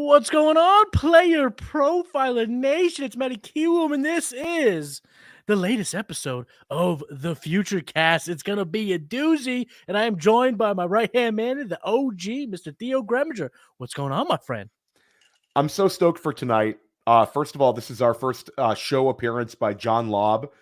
What's going on, Player Profiler Nation? It's Matty Kiwoom, and this is the latest episode of the Futurecast. It's going to be a doozy, and I am joined by my right-hand man, the OG, Mr. Theo Gremminger. What's going on, my friend? I'm so stoked for tonight. First of all, this is our first show appearance by John Lob.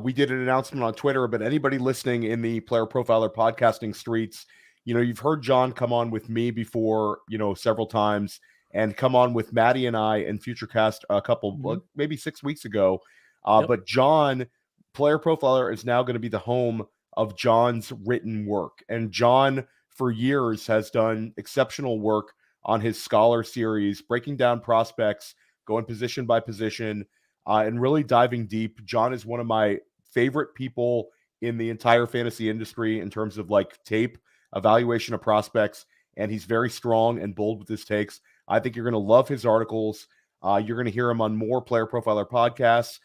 We did an announcement on Twitter, but anybody listening in the Player Profiler podcasting streets, you've heard John come on with me before, several times, and come on with Matty and I in Futurecast a couple, maybe 6 weeks ago. But John, Player Profiler, is now going to be the home of John's written work. And John, for years, has done exceptional work on his Scholar series, breaking down prospects, going position by position, and really diving deep. John is one of my favorite people in the entire fantasy industry in terms of tape evaluation of prospects, and he's very strong and bold with his takes. I think you're going to love his articles. You're going to hear him on more Player Profiler podcasts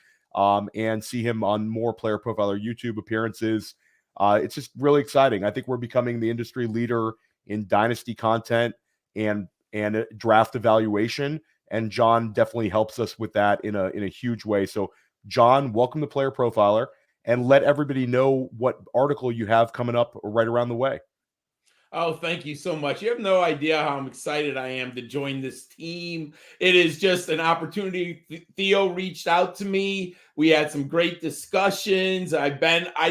and see him on more Player Profiler YouTube appearances. It's just really exciting. I think we're becoming the industry leader in Dynasty content and draft evaluation, and John definitely helps us with that in a huge way. So John, welcome to Player Profiler, and let everybody know what article you have coming up right around the way. Oh, thank you so much. You have no idea how I'm excited I am to join this team. It is just an opportunity. Theo reached out to me. We had some great discussions. I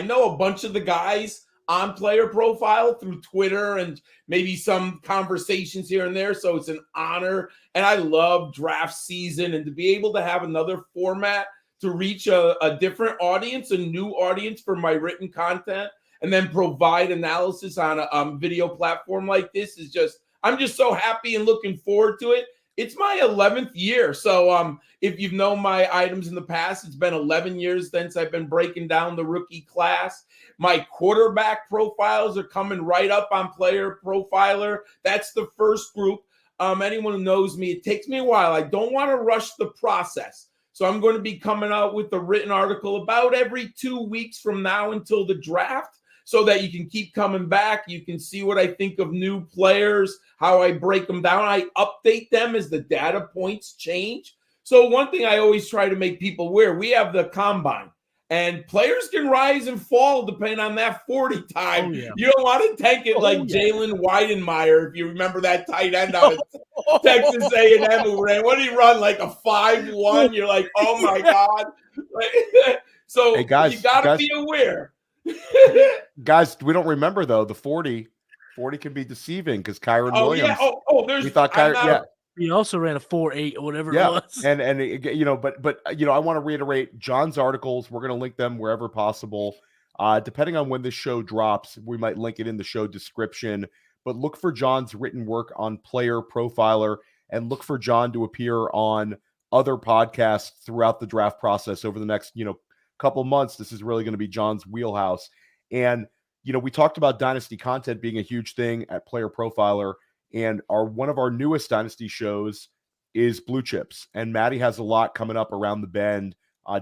know a bunch of the guys on Player Profile through Twitter and maybe some conversations here and there. So it's an honor. And I love draft season, and to be able to have another format to reach a different audience, a new audience for my written content, and then provide analysis on a video platform like this is I'm just so happy and looking forward to it. It's my 11th year. So if you've known my items in the past, it's been 11 years since I've been breaking down the rookie class. My quarterback profiles are coming right up on Player Profiler. That's the first group. Anyone who knows me, it takes me a while. I don't want to rush the process. So I'm going to be coming out with a written article about every 2 weeks from now until the draft, so that you can keep coming back. You can see what I think of new players, how I break them down. I update them as the data points change. So one thing I always try to make people aware, we have the combine, and players can rise and fall depending on that 40 time. You don't want to tank it like Jalen Weidenmeyer, if you remember that tight end out of Texas A&M who ran. What did he run, like a 5.1? You're like, oh my God. So hey guys, you got to be aware. Guys, we don't remember though the 40 can be deceiving because Kyron Williams. There's. We thought Kyron. He also ran a 4.8 or whatever it was. And but I want to reiterate John's articles. We're going to link them wherever possible. Depending on when this show drops, we might link it in the show description. But look for John's written work on Player Profiler, and look for John to appear on other podcasts throughout the draft process over the next couple months. This is really going to be John's wheelhouse. And we talked about Dynasty content being a huge thing at Player Profiler, and one of our newest Dynasty shows is Blue Chips, and Matty has a lot coming up around the bend,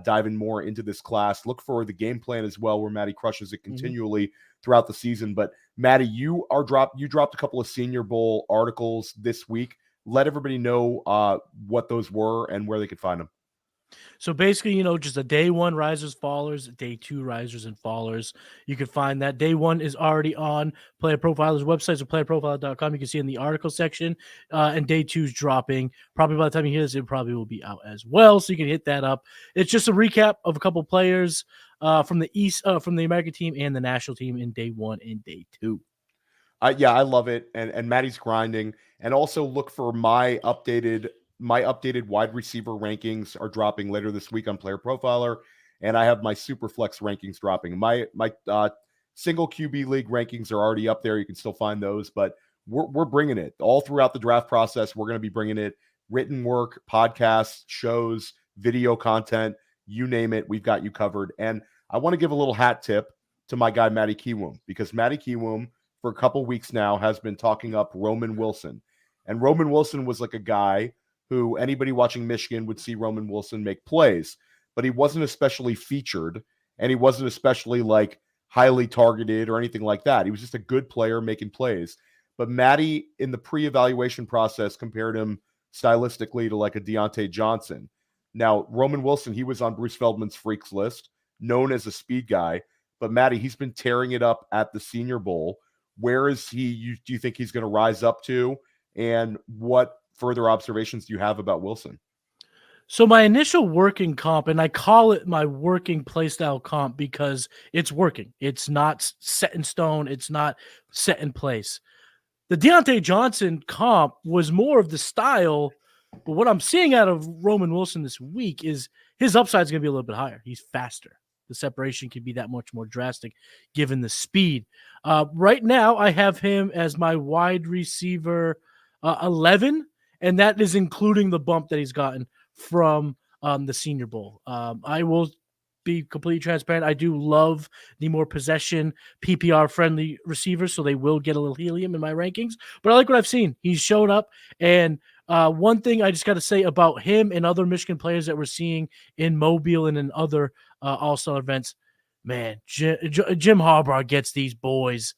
diving more into this class. Look for the game plan as well, where Matty crushes it continually throughout the season. But Matty, you dropped a couple of Senior Bowl articles this week. Let everybody know what those were and where they could find them. So basically, just a day one risers, fallers, day two risers and fallers. You can find that. Day one is already on Player Profiler's website, so playerprofiler.com. You can see in the article section. And day two is dropping. Probably by the time you hear this, it probably will be out as well. So you can hit that up. It's just a recap of a couple players from the American team and the national team in day one and day two. I love it. And Matty's grinding. And also look for my updated wide receiver rankings are dropping later this week on Player Profiler, and I have my super flex rankings dropping. My single QB league rankings are already up there. You can still find those, but we're bringing it all throughout the draft process. We're going to be bringing it: written work, podcasts, shows, video content, you name it. We've got you covered. And I want to give a little hat tip to my guy Matty Kiwoom, because Matty Kiwoom for a couple weeks now has been talking up Roman Wilson, and Roman Wilson was like a guy who anybody watching Michigan would see Roman Wilson make plays, but he wasn't especially featured, and he wasn't especially highly targeted or anything like that. He was just a good player making plays. But Matty, in the pre-evaluation process, compared him stylistically to like a Deontay Johnson. Now, Roman Wilson, he was on Bruce Feldman's freaks list, known as a speed guy. But Matty, he's been tearing it up at the Senior Bowl. Where is he? Do you think he's going to rise up to? And what further observations do you have about Wilson? So my initial working comp, and I call it my working playstyle comp because it's working. It's not set in stone. It's not set in place. The Deontay Johnson comp was more of the style, but what I'm seeing out of Roman Wilson this week is his upside is going to be a little bit higher. He's faster. The separation can be that much more drastic given the speed. Right now, I have him as my wide receiver 11, and that is including the bump that he's gotten from the Senior Bowl. I will be completely transparent. I do love the more possession PPR friendly receivers, so they will get a little helium in my rankings, but I like what I've seen. He's shown up, and one thing I just got to say about him and other Michigan players that we're seeing in Mobile and in other all-star events, man, Jim Harbaugh gets these boys.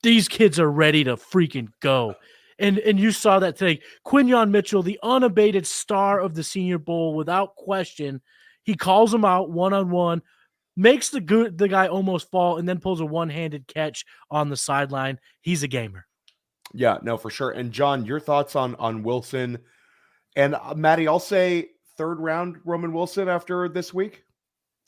These kids are ready to freaking go. And you saw that today. Quinyon Mitchell, the unabated star of the Senior Bowl, without question. He calls him out one-on-one, makes the guy almost fall, and then pulls a one-handed catch on the sideline. He's a gamer. Yeah, no, for sure. And John, your thoughts on Wilson. And Matty, I'll say third round Roman Wilson after this week.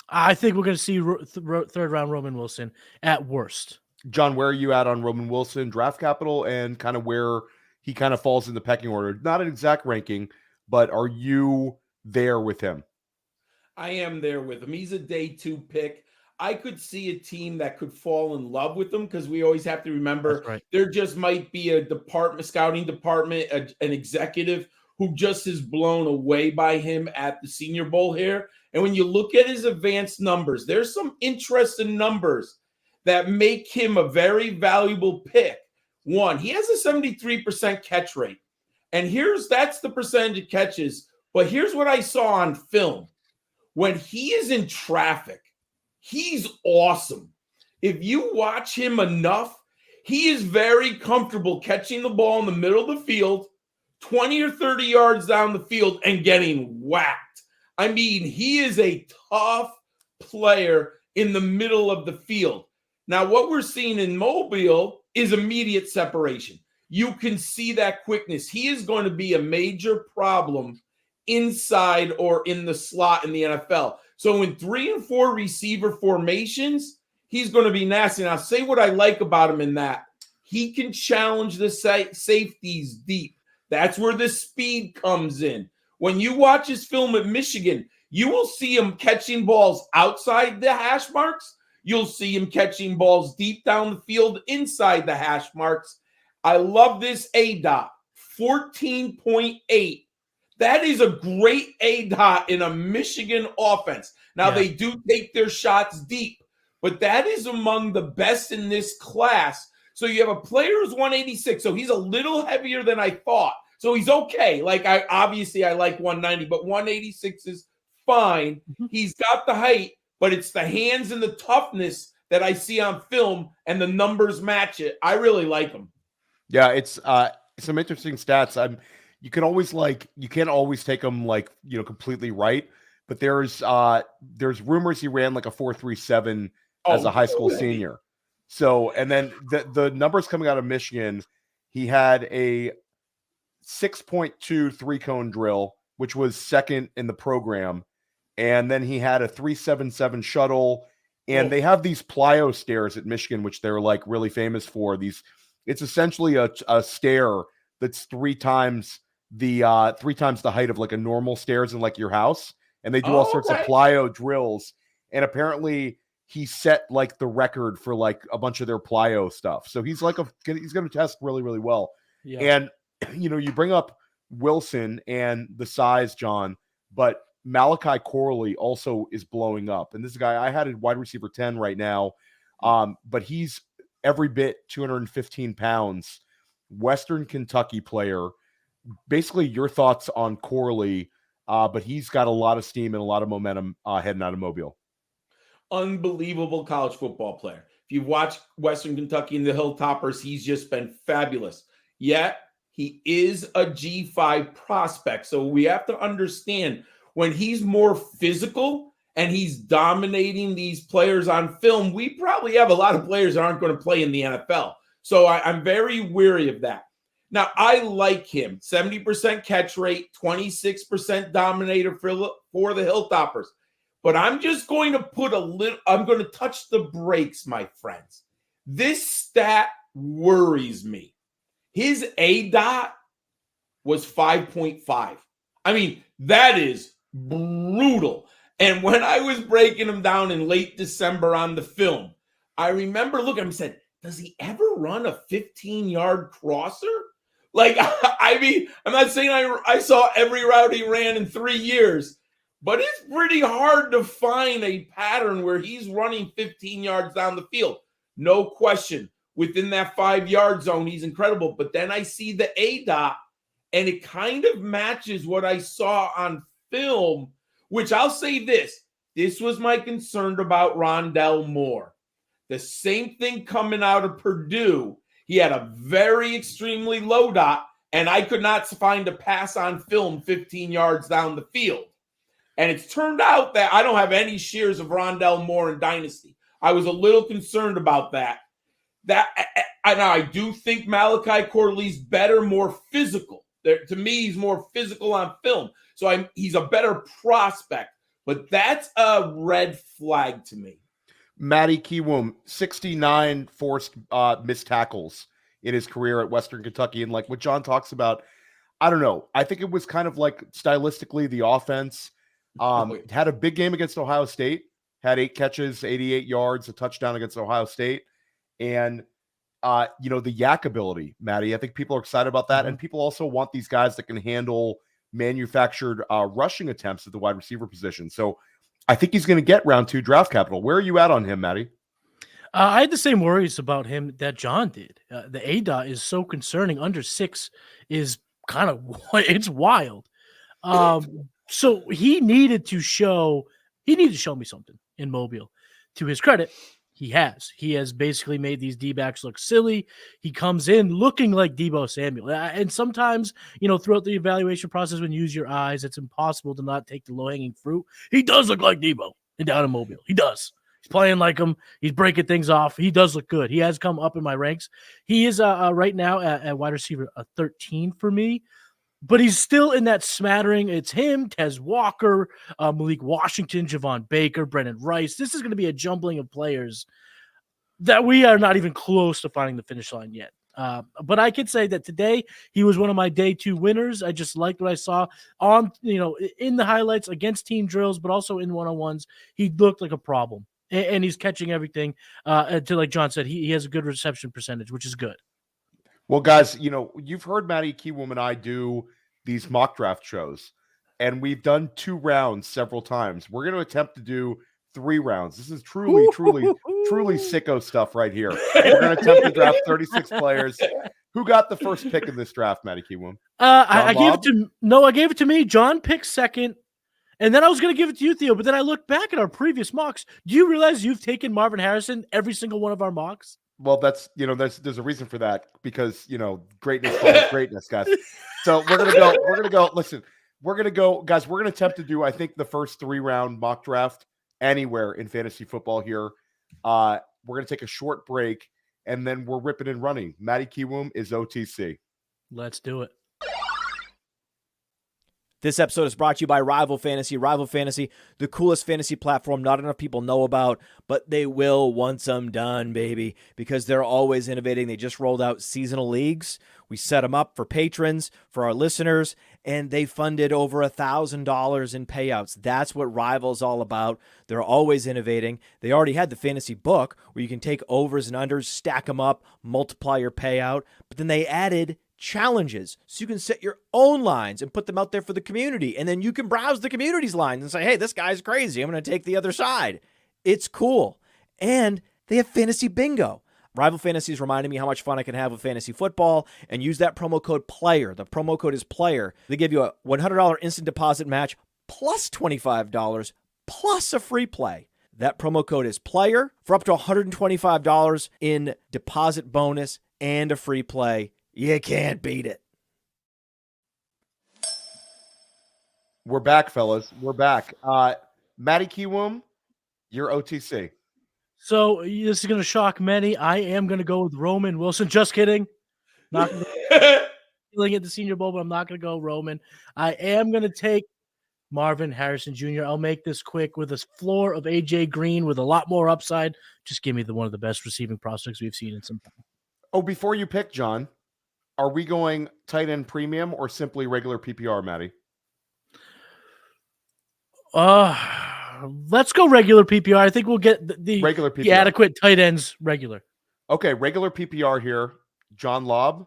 I think we're going to see third round Roman Wilson at worst. John, where are you at on Roman Wilson draft capital and kind of where he kind of falls in the pecking order? Not an exact ranking, but are you there with him? I am there with him. He's a day 2 pick. I could see a team that could fall in love with him because we always have to remember there just might be a scouting department, an executive who just is blown away by him at the Senior Bowl here. And when you look at his advanced numbers, there's some interesting numbers that make him a very valuable pick. One, he has a 73% catch rate. And that's the percentage of catches. But here's what I saw on film. When he is in traffic, he's awesome. If you watch him enough, he is very comfortable catching the ball in the middle of the field, 20 or 30 yards down the field, and getting whacked. I mean, he is a tough player in the middle of the field. Now, what we're seeing in Mobile is immediate separation. You can see that quickness. He is going to be a major problem inside or in the slot in the NFL. So in 3 and 4 receiver formations, he's going to be nasty. Now, say what I like about him in that. He can challenge the safeties deep. That's where the speed comes in. When you watch his film at Michigan, you will see him catching balls outside the hash marks. You'll see him catching balls deep down the field inside the hash marks. I love this ADOT, 14.8. That is a great ADOT in a Michigan offense. Now, they do take their shots deep, but that is among the best in this class. So you have a player who's 186, so he's a little heavier than I thought. So he's okay. Like, I like 190, but 186 is fine. Mm-hmm. He's got the height, but it's the hands and the toughness that I see on film, and the numbers match it. I really like him. Yeah, it's some interesting stats. You can't always take them completely right, but there's rumors he ran like a 4.37 as a high school senior. So, and then the numbers coming out of Michigan, he had a 6.2 3-cone drill, which was second in the program. And then he had a 3.77 shuttle, and they have these plyo stairs at Michigan, which they're like really famous for. It's essentially a stair that's three times the height of like a normal stairs in like your house, and they do all sorts of plyo drills. And apparently he set like the record for like a bunch of their plyo stuff. So he's going to test really, really well. Yeah. And you bring up Wilson and the size, John, but Malachi Corley also is blowing up. And this guy, I had a wide receiver 10 right now, but he's every bit 215 pounds, Western Kentucky player. Basically, your thoughts on Corley, but he's got a lot of steam and a lot of momentum heading out of Mobile. Unbelievable college football player. If you've watched Western Kentucky and the Hilltoppers, he's just been fabulous. Yet, he is a G5 prospect. So we have to understand when he's more physical and he's dominating these players on film, we probably have a lot of players that aren't going to play in the NFL. So I'm very weary of that. Now, I like him. 70% catch rate, 26% dominator for the Hilltoppers. But I'm just going to I'm going to touch the brakes, my friends. This stat worries me. His ADOT was 5.5. I mean, that is brutal. And when I was breaking him down in late December on the film, I remember looking at him and said, does he ever run a 15-yard crosser? Like, I mean, I'm not saying I saw every route he ran in 3 years, but it's pretty hard to find a pattern where he's running 15 yards down the field. No question. Within that 5-yard zone, he's incredible. But then I see the ADOT, and it kind of matches what I saw on film, which I'll say this. This was my concern about Rondell Moore. The same thing coming out of Purdue. He had a very extremely low dot, and I could not find a pass on film 15 yards down the field. And it's turned out that I don't have any shares of Rondell Moore in Dynasty. I was a little concerned about that. I do think Malachi Corley's better, more physical. To me, he's more physical on film. So he's a better prospect. But that's a red flag to me. Matty Kiwoom, 69 forced missed tackles in his career at Western Kentucky. And like what John talks about, I don't know. I think it was kind of like stylistically the offense had a big game against Ohio State, had 8 catches, 88 yards, a touchdown against Ohio State. And, the yak ability, Matty, I think people are excited about that. Mm-hmm. And people also want these guys that can handle manufactured rushing attempts at the wide receiver position. So I think he's going to get round 2 draft capital. Where are you at on him, Matty? I had the same worries about him that John did. The ADOT is so concerning. Under 6 is kind of, it's wild. So he needed to show me something in Mobile. To his credit, he has basically made these D-backs look silly. He comes in looking like Deebo Samuel. And sometimes, throughout the evaluation process, when you use your eyes, it's impossible to not take the low-hanging fruit. He does look like Deebo down in Mobile. He does. He's playing like him. He's breaking things off. He does look good. He has come up in my ranks. He is right now at wide receiver a 13 for me. But he's still in that smattering. It's him, Tez Walker, Malik Washington, Javon Baker, Brendan Rice. This is going to be a jumbling of players that we are not even close to finding the finish line yet. But I could say that today he was one of my day 2 winners. I just liked what I saw on, in the highlights against team drills, but also in one-on-ones. He looked like a problem, and he's catching everything. To like John said, he has a good reception percentage, which is good. Well, guys, you've heard Matty Kiwoom and I do these mock draft shows, and we've done 2 rounds several times. We're going to attempt to do 3 rounds. This is truly sicko stuff right here. We're going to attempt to draft 36 players. Who got the first pick in this draft, Matty Kiwoom? I gave it to me. John picked second, and then I was going to give it to you, Theo, but then I looked back at our previous mocks. Do you realize you've taken Marvin Harrison every single one of our mocks? Well, that's, there's a reason for that because, greatness follows greatness, guys. So we're going to go, listen, we're going to attempt to do, I think, the first 3-round mock draft anywhere in fantasy football here. We're going to take a short break, and then we're ripping and running. Matty Kiwoom is OTC. Let's do it. This episode is brought to you by Rival Fantasy. Rival Fantasy, the coolest fantasy platform not enough people know about, but they will once I'm done, baby, because they're always innovating. They just rolled out seasonal leagues. We set them up for patrons, for our listeners, and they funded over $1,000 in payouts. That's what Rival's all about. They're always innovating. They already had the fantasy book where you can take overs and unders, stack them up, multiply your payout, but then they added challenges so you can set your own lines and put them out there for the community, and then you can browse the community's lines and say, hey, this guy's crazy, I'm going to take the other side. It's cool. And they have fantasy bingo. Rival Fantasy is reminding me how much fun I can have with fantasy football, and use that promo code PLAYER. The promo code is PLAYER. They give you a $100 instant deposit match plus $25 plus a free play. That promo code is PLAYER for up to $125 in deposit bonus and a free play. You can't beat it. We're back, fellas. We're back. Matty Kiwoom, you're OTC. So this is going to shock many. I am going to go with Roman Wilson. Just kidding. Not feeling at the Senior Bowl, but I'm not going to go Roman. I am going to take Marvin Harrison Jr. I'll make this quick with a floor of AJ Green with a lot more upside. Just give me one of the best receiving prospects we've seen in some time. Oh, before you pick, John, are we going tight end premium or simply regular PPR, Matty? Let's go regular PPR. I think we'll get the regular PPR. The adequate tight ends regular. Okay, regular PPR here. John Lob.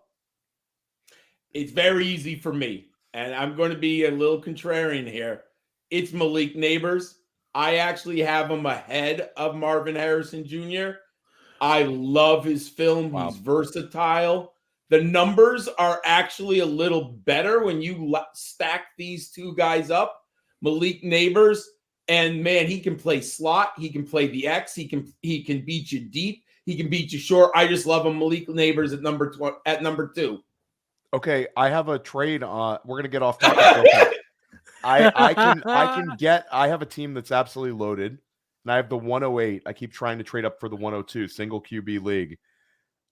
It's very easy for me, and I'm going to be a little contrarian here. It's Malik Nabers. I actually have him ahead of Marvin Harrison Jr. I love his film. Wow. He's versatile. The numbers are actually a little better when you stack these two guys up. Malik Nabers, and man, he can play slot. He can play the X. He can beat you deep. He can beat you short. I just love him. Malik Nabers at number 2. Okay, I have a trade. We're gonna get off topic. I have a team that's absolutely loaded, and I have the 108. I keep trying to trade up for the 102 single QB league.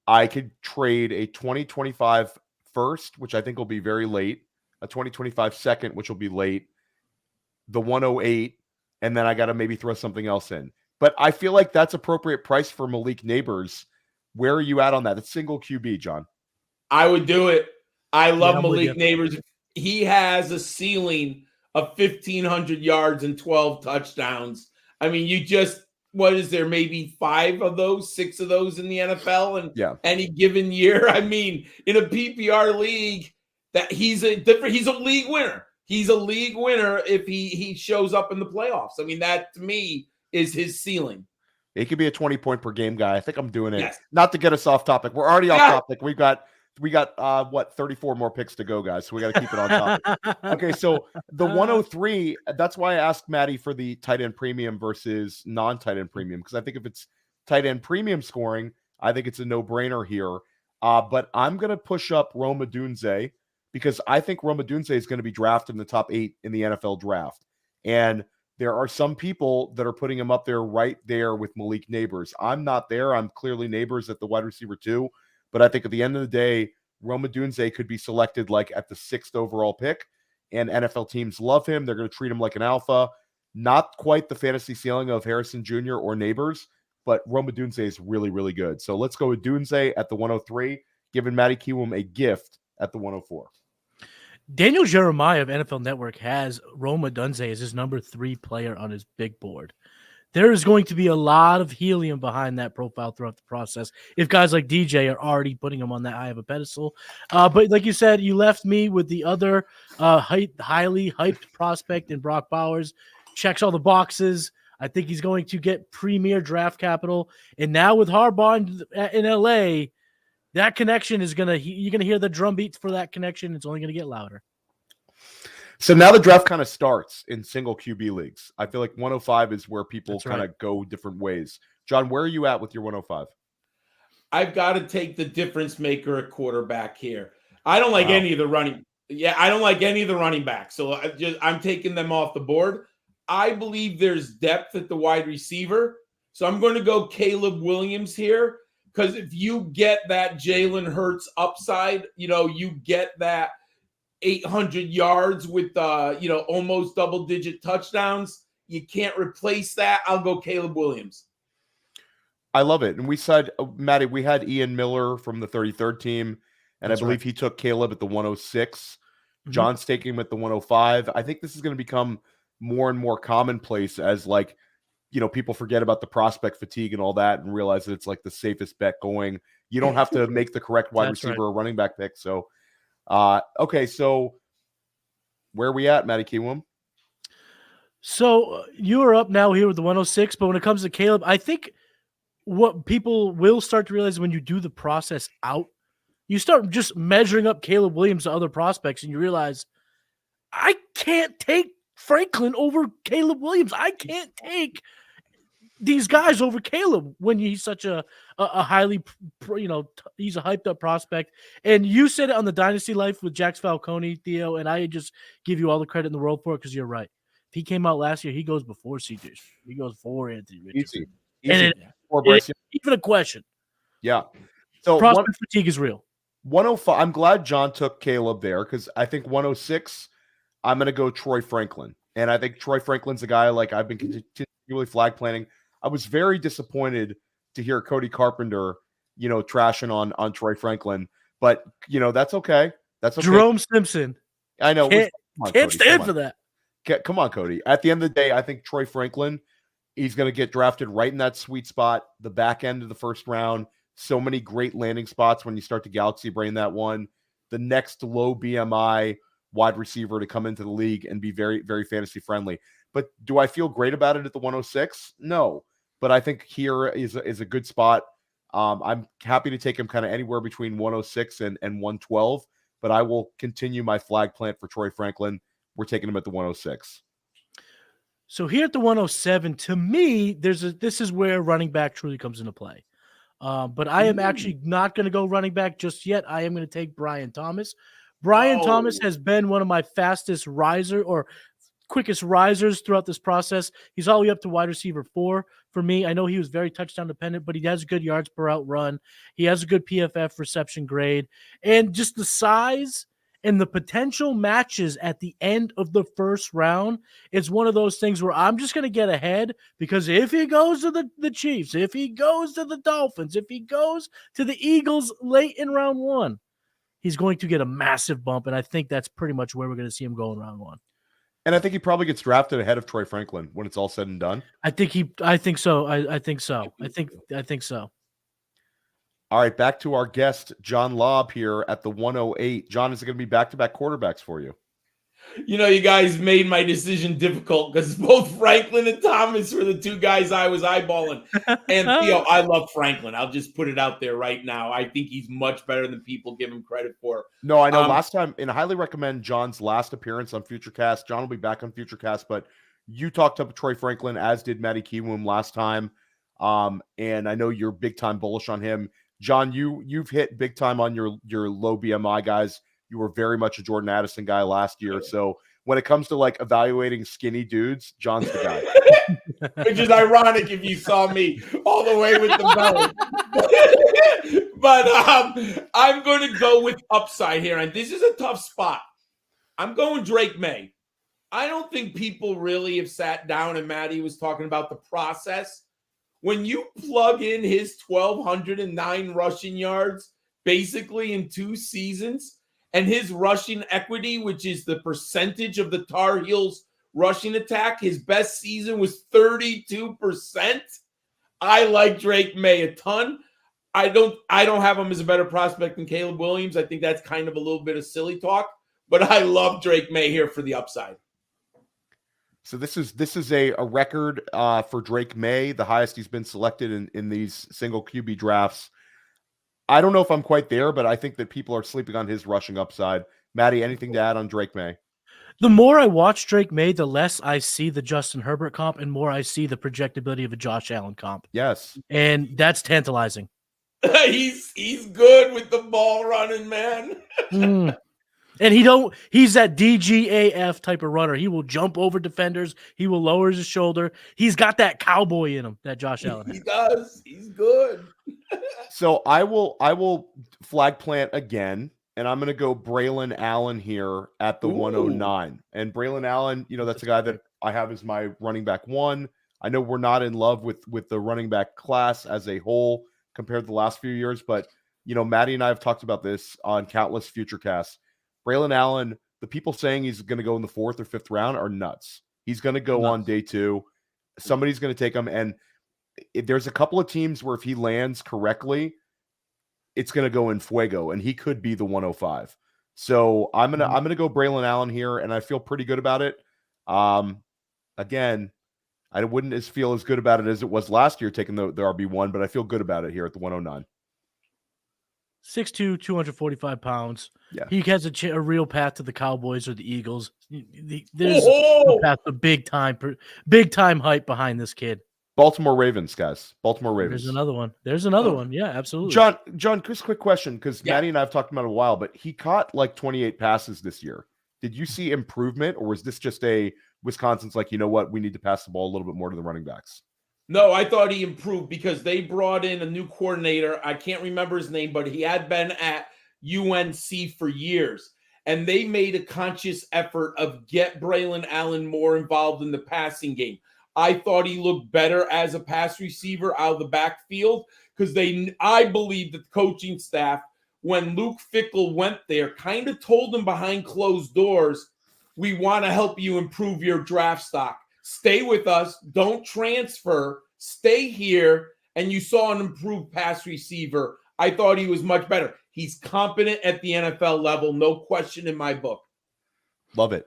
I could trade a 2025 first, which I think will be very late, a 2025 second, which will be late, the 108, and then I got to maybe throw something else in. But I feel like that's appropriate price for Malik Nabers. Where are you at on that? It's single QB, John. I would do it. I love Malik Nabers. He has a ceiling of 1,500 yards and 12 touchdowns. I mean, what is there, maybe 5 of those, 6 of those in the NFL and any given year? I mean, in a PPR league, that he's a league winner. He's a league winner if he shows up in the playoffs. I mean, that to me is his ceiling. He could be a 20-point per game guy. I think I'm doing it. Yes. Not to get us off topic. We're already off topic. We got 34 more picks to go, guys. So we got to keep it on topic. Okay, so the 103, that's why I asked Matty for the tight end premium versus non-tight end premium, because I think if it's tight end premium scoring, I think it's a no-brainer here. But I'm going to push up Rome Odunze, because I think Rome Odunze is going to be drafted in the top 8 in the NFL draft. And there are some people that are putting him up there right there with Malik Nabers. I'm not there. I'm clearly Nabers at the wide receiver 2. But I think at the end of the day, Rome Odunze could be selected like at the 6th overall pick. And NFL teams love him. They're going to treat him like an alpha. Not quite the fantasy ceiling of Harrison Jr. or Nabers, but Rome Odunze is really, really good. So let's go with Odunze at the 103, giving Matty Kiwoom a gift at the 104. Daniel Jeremiah of NFL Network has Rome Odunze as his number 3 player on his big board. There is going to be a lot of helium behind that profile throughout the process if guys like DJ are already putting him on that high of a pedestal. But like you said, you left me with the other highly hyped prospect in Brock Bowers. Checks all the boxes. I think he's going to get premier draft capital. And now with Harbaugh in LA, that connection is you're going to hear the drum beats for that connection. It's only going to get louder. So now the draft kind of starts in single QB leagues. I feel like 105 is where people kind of go different ways. John, where are you at with your 105? I've got to take the difference maker at quarterback here. I don't like any of the running. Yeah, I don't like any of the running backs. So I'm taking them off the board. I believe there's depth at the wide receiver. So I'm going to go Caleb Williams here. Because if you get that Jalen Hurts upside, you get that 800 yards with, almost double-digit touchdowns. You can't replace that. I'll go Caleb Williams. I love it. And we said, Matty, we had Ian Miller from the 33rd team, and I believe he took Caleb at the 106. Mm-hmm. John's taking him at the 105. I think this is going to become more and more commonplace as, people forget about the prospect fatigue and all that and realize that it's like the safest bet going. You don't have to make the correct wide receiver or running back pick. So, okay. So where are we at, Matty Kiwoom? So you are up now here with the 106, but when it comes to Caleb, I think what people will start to realize when you do the process out, you start just measuring up Caleb Williams to other prospects and you realize I can't take Franklin over Caleb Williams. I can't take these guys over Caleb when he's such a a highly, he's a hyped up prospect. And you said it on the Dynasty Life with Jax Falcone, Theo, and I just give you all the credit in the world for it because you're right. If he came out last year, he goes before CJ. He goes before Anthony Richardson. Easy. It's even a question. Yeah. So prospect fatigue is real. 105. I'm glad John took Caleb there because I think 106. I'm going to go Troy Franklin, and I think Troy Franklin's a guy like I've been continually flag planting. I was very disappointed to hear Cody Carpenter, trashing on Troy Franklin, but that's okay. That's okay. Jerome Simpson. I know. Can't stand for that. Come on, Cody. At the end of the day, I think Troy Franklin, he's going to get drafted right in that sweet spot, the back end of the first round. So many great landing spots when you start to galaxy brain that one. The next low BMI wide receiver to come into the league and be very, very fantasy friendly. But do I feel great about it at the 106? No. But I think here is a good spot. I'm happy to take him kind of anywhere between 106 and 112. But I will continue my flag plant for Troy Franklin. We're taking him at the 106. So here at the 107, to me, this is where running back truly comes into play. But I am actually not going to go running back just yet. I am going to take Brian Thomas. Brian Thomas has been one of my fastest quickest risers throughout this process. He's all the way up to wide receiver 4 for me. I know he was very touchdown dependent, but he has good yards per out run. He has a good PFF reception grade, and just the size and the potential matches at the end of the first round. It's one of those things where I'm just going to get ahead because if he goes to the Chiefs, if he goes to the Dolphins, if he goes to the Eagles late in round 1, he's going to get a massive bump. And I think that's pretty much where we're going to see him go in round 1. And I think he probably gets drafted ahead of Troy Franklin when it's all said and done. I think so. I think so. All right, back to our guest, John Lob, here at the 108. John, is it going to be back-to-back quarterbacks for you? You guys made my decision difficult because both Franklin and Thomas were the two guys I was eyeballing. And Theo, I love Franklin. I'll just put it out there right now. I think he's much better than people give him credit for. No, I know. Last time, and I highly recommend John's last appearance on Futurecast. John will be back on Futurecast, but you talked up Troy Franklin, as did Matty Kiwoom last time. And I know you're big-time bullish on him. John, you've hit big time on your low BMI guys. You were very much a Jordan Addison guy last year. So when it comes to like evaluating skinny dudes, John's the guy. Which is ironic if you saw me all the way with the belly. But I'm going to go with upside here. And this is a tough spot. I'm going Drake Maye. I don't think people really have sat down, and Matty was talking about the process. When you plug in his 1,209 rushing yards, basically in 2 seasons, and his rushing equity, which is the percentage of the Tar Heels rushing attack, his best season was 32%. I like Drake Maye a ton. I don't have him as a better prospect than Caleb Williams. I think that's kind of a little bit of silly talk, but I love Drake Maye here for the upside. So this is a record for Drake Maye, the highest he's been selected in these single QB drafts. I don't know if I'm quite there, but I think that people are sleeping on his rushing upside. Matty, anything to add on Drake Maye? The more I watch Drake Maye, the less I see the Justin Herbert comp and more I see the projectability of a Josh Allen comp. Yes. And that's tantalizing. He's good with the ball running, man. And he's that DGAF type of runner. He will jump over defenders. He will lower his shoulder. He's got that cowboy in him that Josh Allen has. He does. He's good. So I will flag plant again, and I'm going to go Braelon Allen here at the 109. And Braelon Allen, that's a guy that I have as my running back 1. I know we're not in love with the running back class as a whole compared to the last few years, but Matty and I have talked about this on countless Futurecasts. Braelon Allen, the people saying he's going to go in the 4th or 5th round are nuts. He's going to go on day 2. Somebody's going to take him. And there's a couple of teams where if he lands correctly, it's going to go in fuego, and he could be the 105. So I'm going to go Braelon Allen here, and I feel pretty good about it. Again, I wouldn't feel as good about it as it was last year taking the RB1, but I feel good about it here at the 109. 6'2", 245 pounds. Yeah. He has a real path to the Cowboys or the Eagles. There's a path to big time hype behind this kid. Baltimore Ravens, guys. Baltimore Ravens. There's another one. There's another one. Yeah, absolutely. John, just quick question, because Matty and I have talked about it a while, but he caught like 28 passes this year. Did you see improvement, or was this just a Wisconsin's like, you know what, we need to pass the ball a little bit more to the running backs? No, I thought he improved because they brought in a new coordinator. I can't remember his name, but he had been at UNC for years. And they made a conscious effort of get Braelon Allen more involved in the passing game. I thought he looked better as a pass receiver out of the backfield because I believe that the coaching staff, when Luke Fickell went there, kind of told him behind closed doors, we want to help you improve your draft stock. Stay with us. Don't transfer. Stay here. And you saw an improved pass receiver. I thought he was much better. He's competent at the NFL level. No question in my book. Love it.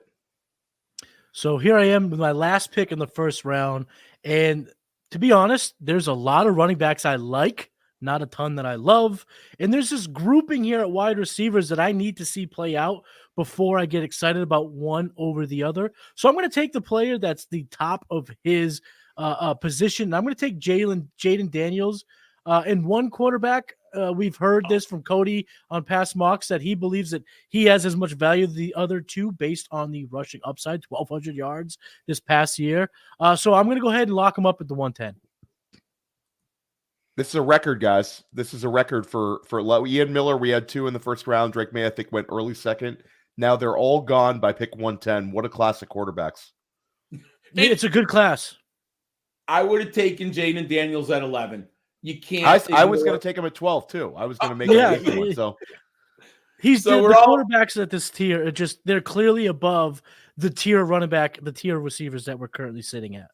So here I am with my last pick in the first round. And to be honest, there's a lot of running backs I like, not a ton that I love. And there's this grouping here at wide receivers that I need to see play out before I get excited about one over the other. So I'm going to take the player that's the top of his position. I'm going to take Jayden Daniels and one quarterback. We've heard this from Cody on past mocks that he believes that he has as much value as the other two based on the rushing upside, 1,200 yards this past year. So I'm going to go ahead and lock him up at the 110. This is a record, guys. This is a record for Ian Miller. We had 2 in the first round. Drake Maye, I think, went early second. Now they're all gone by pick 110. What a class of quarterbacks. It's a good class. I would have taken Jayden Daniels at 11. You can't. I was going to take him at 12 too. I was going to make it one. So he's the quarterbacks at this tier. They're clearly above the tier running back, the tier receivers that we're currently sitting at.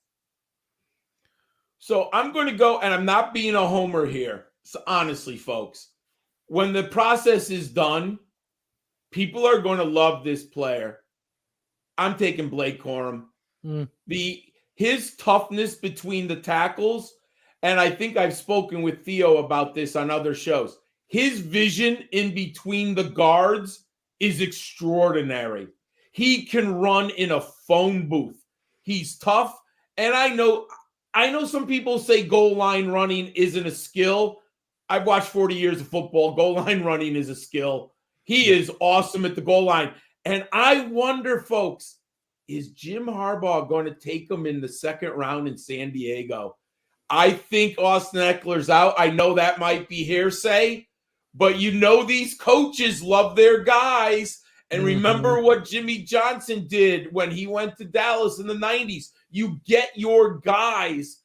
So I'm going to go, and I'm not being a homer here. So honestly, folks, when the process is done, people are going to love this player. I'm taking Blake Corum. His toughness between the tackles. And I think I've spoken with Theo about this on other shows. His vision in between the guards is extraordinary. He can run in a phone booth. He's tough. And I know some people say goal line running isn't a skill. I've watched 40 years of football. Goal line running is a skill. He is awesome at the goal line. And I wonder, folks, is Jim Harbaugh going to take him in the second round in San Diego? I think Austin Eckler's out. I know that might be hearsay, but these coaches love their guys. And remember what Jimmy Johnson did when he went to Dallas in the 90s. You get your guys.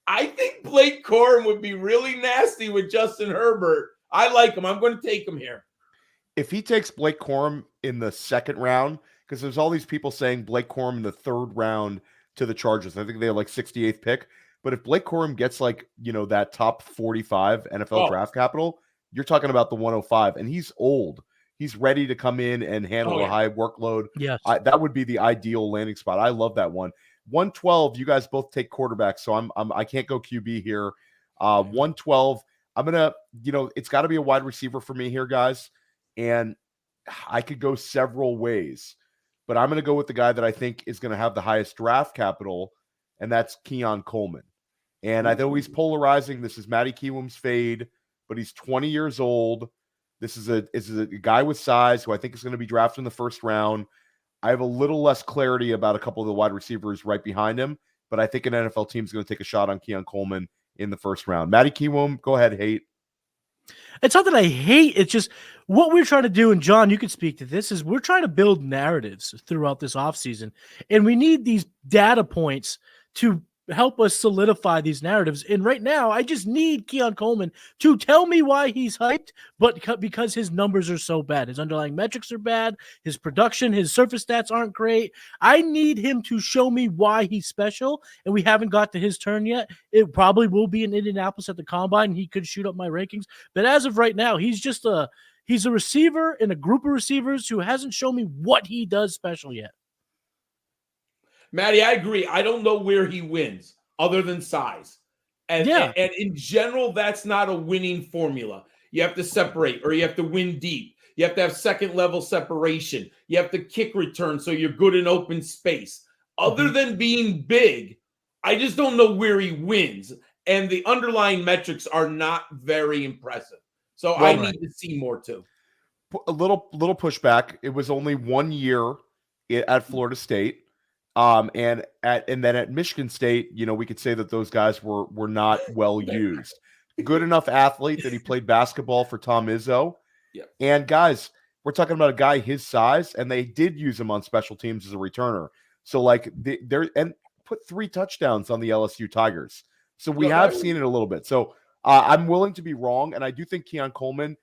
I think Blake Corum would be really nasty with Justin Herbert. I like him. I'm going to take him here. If he takes Blake Corum in the second round, because there's all these people saying Blake Corum in the third round to the Chargers. I think they have like 68th pick. But if Blake Corum gets that top 45 NFL draft capital, you're talking about the 105, and he's old. He's ready to come in and handle a high workload. Yes. That would be the ideal landing spot. I love that one. 112, you guys both take quarterbacks, so I can't go QB here. 112, I'm gonna, it's got to be a wide receiver for me here, guys, and I could go several ways, but I'm gonna go with the guy that I think is gonna have the highest draft capital, and that's Keon Coleman. And I know he's polarizing. This is Matty Kiwoom's fade, but he's 20 years old. This is a guy with size who I think is going to be drafted in the first round. I have a little less clarity about a couple of the wide receivers right behind him, but I think an NFL team is going to take a shot on Keon Coleman in the first round. Matty Kiwoom, go ahead, hate. It's not that I hate. It's just what we're trying to do, and John, you could speak to this, is we're trying to build narratives throughout this offseason, and we need these data points to help us solidify these narratives. And right now, I just need Keon Coleman to tell me why he's hyped, but because his numbers are so bad. His underlying metrics are bad. His production, his surface stats aren't great. I need him to show me why he's special, and we haven't got to his turn yet. It probably will be in Indianapolis at the Combine, and he could shoot up my rankings. But as of right now, he's a receiver in a group of receivers who hasn't shown me what he does special yet. Matty, I agree. I don't know where he wins other than size. And in general, that's not a winning formula. You have to separate, or you have to win deep. You have to have second level separation. You have to kick return so you're good in open space. Other than being big, I just don't know where he wins. And the underlying metrics are not very impressive. So I need to see more too. A little pushback. It was only 1 year at Florida State. And then at Michigan State, we could say that those guys were not well used. Good enough athlete that he played basketball for Tom Izzo. Yep. And guys, we're talking about a guy his size, and they did use him on special teams as a returner. So they're put 3 touchdowns on the LSU Tigers. So we have seen it a little bit. So I'm willing to be wrong, and I do think Keon Coleman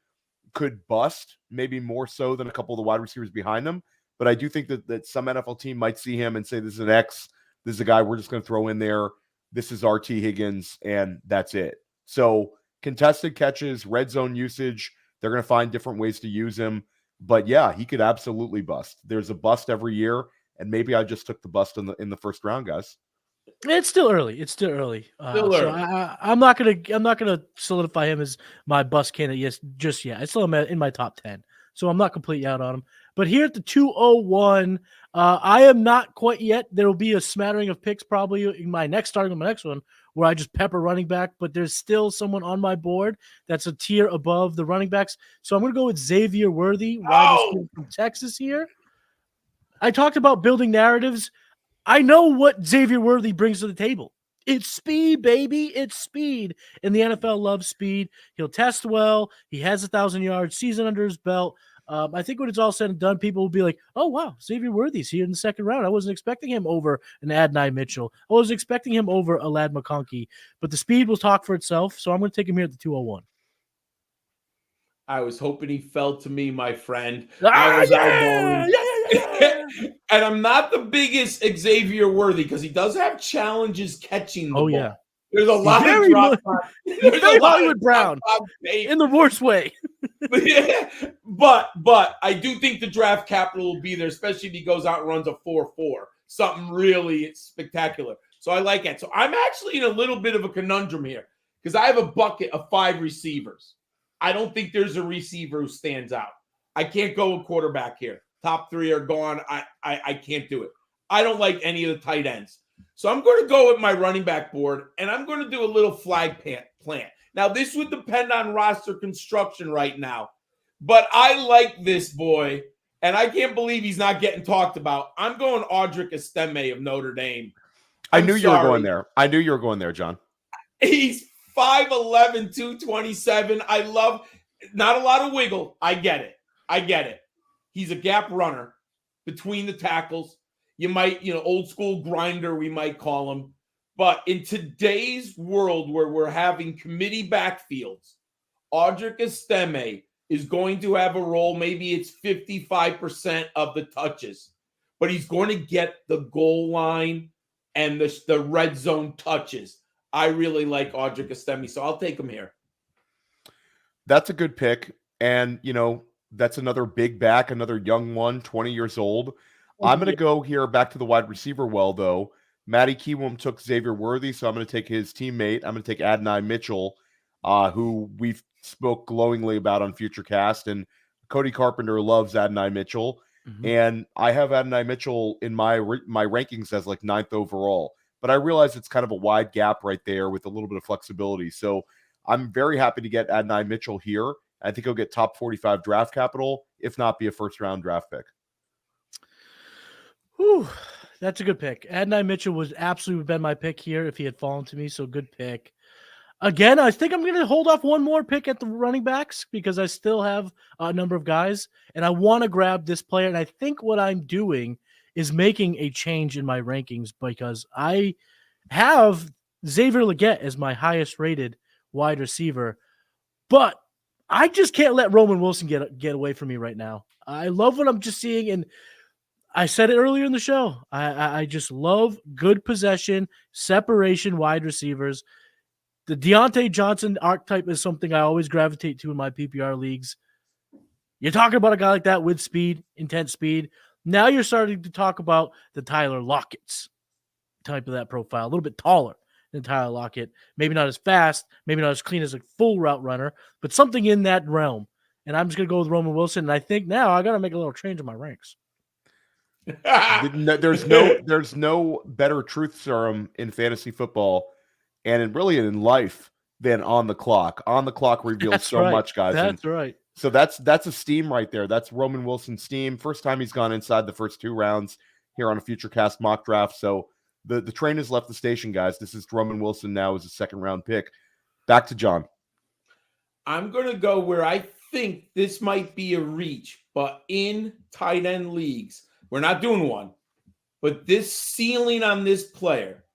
could bust, maybe more so than a couple of the wide receivers behind him. But I do think that some NFL team might see him and say, this is an X. This is a guy we're just going to throw in there. This is RT Higgins, and that's it. So contested catches, red zone usage, they're going to find different ways to use him. But, yeah, he could absolutely bust. There's a bust every year, and maybe I just took the bust in the first round, guys. It's still early. So I'm not gonna solidify him as my bust candidate just yet. I still am in my top 10, so I'm not completely out on him. But here at the 201, I am not quite yet. There will be a smattering of picks probably in my next one where I just pepper running back. But there's still someone on my board that's a tier above the running backs. So I'm gonna go with Xavier Worthy, wide receiver from Texas here. I talked about building narratives. I know what Xavier Worthy brings to the table. It's speed, baby. It's speed. And the NFL loves speed. He'll test well. He has 1,000-yard season under his belt. I think when it's all said and done, people will be like, oh, wow, Xavier Worthy's here in the second round. I wasn't expecting him over an Adonai Mitchell. I was expecting him over a Ladd McConkey. But the speed will talk for itself, so I'm going to take him here at the 201. I was hoping he fell to me, my friend. I was elbowing. And I'm not the biggest Xavier Worthy because he does have challenges catching the ball. Yeah. There's a lot of drop. There's very Hollywood Brown in the worst way. But I do think the draft capital will be there, especially if he goes out and runs a 4.4, something really spectacular. So I like that. So I'm actually in a little bit of a conundrum here because I have a bucket of 5 receivers. I don't think there's a receiver who stands out. I can't go a quarterback here. Top 3 are gone. I can't do it. I don't like any of the tight ends. So I'm going to go with my running back board, and I'm going to do a little flag plant. Now, this would depend on roster construction right now, but I like this boy, and I can't believe he's not getting talked about. I'm going Audric Estime of Notre Dame. I knew you were going there, John. He's 5'11", 227. I love not a lot of wiggle. I get it. He's a gap runner between the tackles. You might, old school grinder, we might call him. But in today's world where we're having committee backfields, Audric Estime is going to have a role. Maybe it's 55% of the touches, but he's going to get the goal line and the red zone touches. I really like Audric Estime, so I'll take him here. That's a good pick. And, that's another big back, another young one, 20 years old. I'm going to go here back to the wide receiver though. Matty Kiwoom took Xavier Worthy, so I'm going to take his teammate. I'm going to take Adonai Mitchell, who we've spoke glowingly about on Futurecast, and Cody Carpenter loves Adonai Mitchell. Mm-hmm. And I have Adonai Mitchell in my rankings as 9th overall. But I realize it's kind of a wide gap right there with a little bit of flexibility. So I'm very happy to get Adonai Mitchell here. I think he'll get top 45 draft capital, if not be a first-round draft pick. Whew, that's a good pick. Adonai Mitchell was absolutely been my pick here if he had fallen to me, so good pick. Again, I think I'm going to hold off one more pick at the running backs because I still have a number of guys, and I want to grab this player, and I think what I'm doing is making a change in my rankings because I have Xavier Legette as my highest-rated wide receiver, but I just can't let Roman Wilson get away from me right now. I love what I'm just seeing, and I said it earlier in the show. I just love good possession, separation wide receivers. The Deontay Johnson archetype is something I always gravitate to in my PPR leagues. You're talking about a guy like that with speed, intense speed. Now you're starting to talk about the Tyler Lockett's type of that profile, a little bit taller than Tyler Lockett. Maybe not as fast, maybe not as clean as a full route runner, but something in that realm. And I'm just going to go with Roman Wilson. And I think now I got to make a little change in my ranks. There's no better truth serum in fantasy football and in life than on the clock. On the clock reveals so much, guys. That's right. So that's a steam right there. That's Roman Wilson's steam. First time he's gone inside the first 2 rounds here on a Futurecast mock draft. So the train has left the station, guys. This is Roman Wilson now as a 2nd round pick. Back to John. I'm going to go where I think this might be a reach, but in tight end leagues, we're not doing one, but this ceiling on this player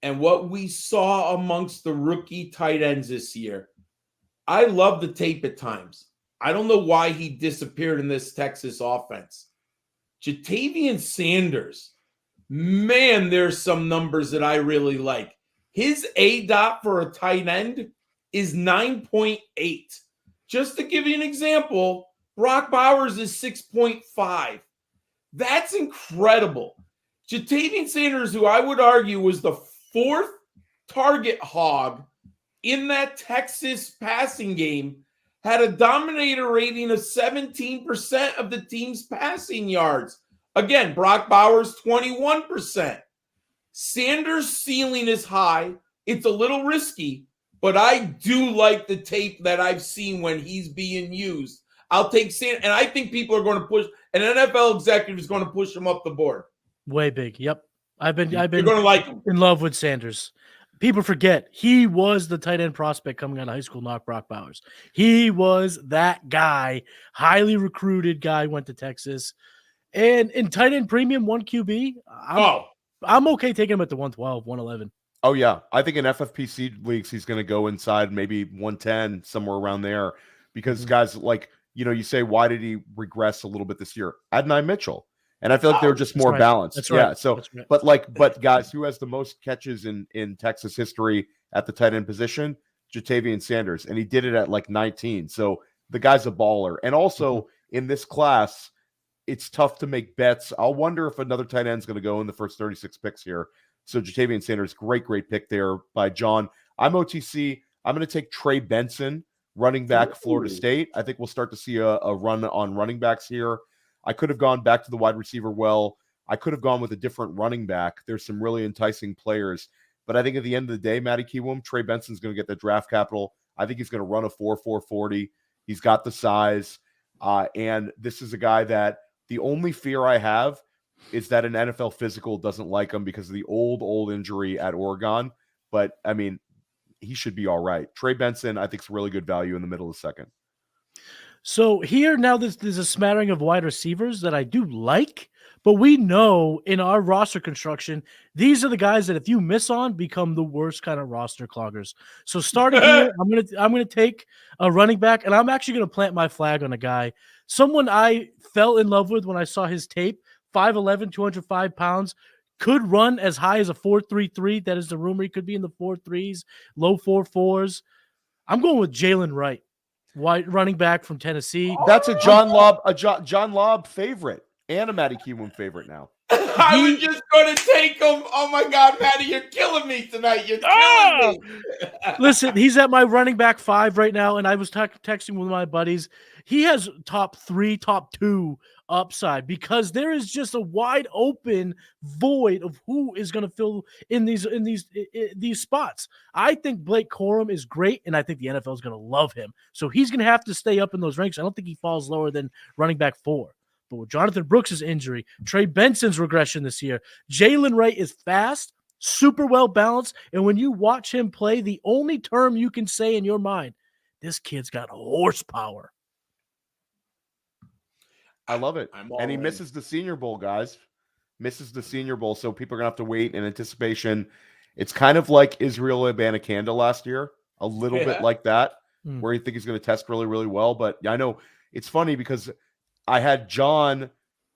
and what we saw amongst the rookie tight ends this year, I love the tape at times. I don't know why he disappeared in this Texas offense. Ja'Tavion Sanders, man, there's some numbers that I really like. His ADOT for a tight end is 9.8. Just to give you an example, Brock Bowers is 6.5. That's incredible. Ja'Tavion Sanders, who I would argue was the 4th target hog in that Texas passing game, had a dominator rating of 17% of the team's passing yards. Again, Brock Bowers, 21%. Sanders' ceiling is high. It's a little risky, but I do like the tape that I've seen when he's being used. I'll take Sanders, and I think people are going to push, an NFL executive is going to push him up the board. Way big. Yep. I've been You're going to like him. in love with Sanders. People forget he was the tight end prospect coming out of high school, not Brock Bowers. He was that guy, highly recruited guy, went to Texas. And in tight end premium, 1 QB, I'm okay taking him at the 112, 111. Oh, yeah. I think in FFPC leagues, he's going to go inside maybe 110, somewhere around there. Because guys like, you say, why did he regress a little bit this year? Adonai Mitchell. And I feel like they were just more balanced. That's right. Yeah. So, that's right. but guys, who has the most catches in Texas history at the tight end position? Ja'Tavion Sanders. And he did it at like 19. So the guy's a baller. And also in this class, it's tough to make bets. I'll wonder if another tight end is going to go in the first 36 picks here. So Ja'Tavion Sanders, great pick there by John. I'm OTC. I'm going to take Trey Benson, running back, Florida State. I think we'll start to see a run on running backs here. I could have gone back to the wide receiver well. I could have gone with a different running back. There's some really enticing players. But I think at the end of the day, Matty Kiwoom, Trey Benson's going to get the draft capital. I think he's going to run a 4.40. He's got the size. And this is a guy that the only fear I have is that an NFL physical doesn't like him because of the old injury at Oregon. But, I mean, he should be all right. Trey Benson, I think, is really good value in the middle of the 2nd. So here now there's a smattering of wide receivers that I do like, but we know in our roster construction, these are the guys that if you miss on become the worst kind of roster cloggers. So starting here, I'm gonna take a running back, and I'm actually gonna plant my flag on a guy, someone I fell in love with when I saw his tape, 5'11", 205 pounds, could run as high as a 4.33. That is the rumor. He could be in the 4.3s, low 4.4s. I'm going with Jaylen Wright. White running back from Tennessee. That's a John Lob favorite and a Matty Kiwoom favorite now. I was just going to take him. Oh my God, Matty, you're killing me tonight. You're killing me. Listen, he's at my running back 5 right now, and I was texting with my buddies. He has top 3, top 2 upside because there is just a wide open void of who is going to fill in these spots. I think Blake Corum is great, and I think the NFL is going to love him. So he's going to have to stay up in those ranks. I don't think he falls lower than running back 4. But with Jonathan Brooks' injury, Trey Benson's regression this year, Jaylen Wright is fast, super well balanced, and when you watch him play, the only term you can say in your mind, this kid's got horsepower. I love it. And he misses the Senior Bowl, guys. Misses the Senior Bowl, so people are going to have to wait in anticipation. It's kind of like Israel Abanikanda last year, a little bit like that, where you think he's going to test really, really well. But I know it's funny because I had John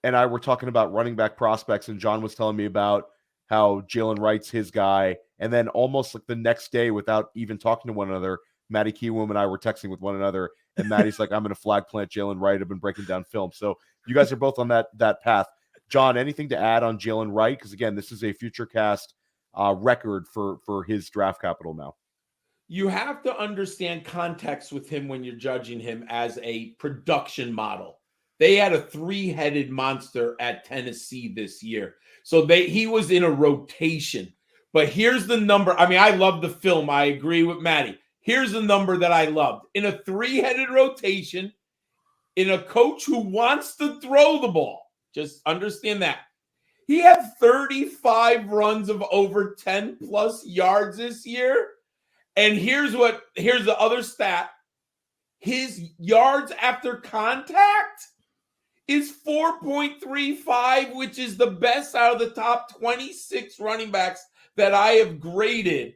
and I were talking about running back prospects, and John was telling me about how Jaylen Wright's his guy. And then almost like the next day, without even talking to one another, Matty Kiwoom and I were texting with one another. And Matty's like, I'm going to flag plant Jaylen Wright. I've been breaking down film. So you guys are both on that path. John, anything to add on Jaylen Wright? Because, again, this is a Futurecast record for his draft capital now. You have to understand context with him when you're judging him as a production model. They had a 3-headed monster at Tennessee this year. So he was in a rotation. But here's the number. I mean, I love the film. I agree with Matty. Here's the number that I loved. In a 3-headed rotation, in a coach who wants to throw the ball, just understand that. He had 35 runs of over 10 plus yards this year. And here's the other stat. His yards after contact is 4.35, which is the best out of the top 26 running backs that I have graded.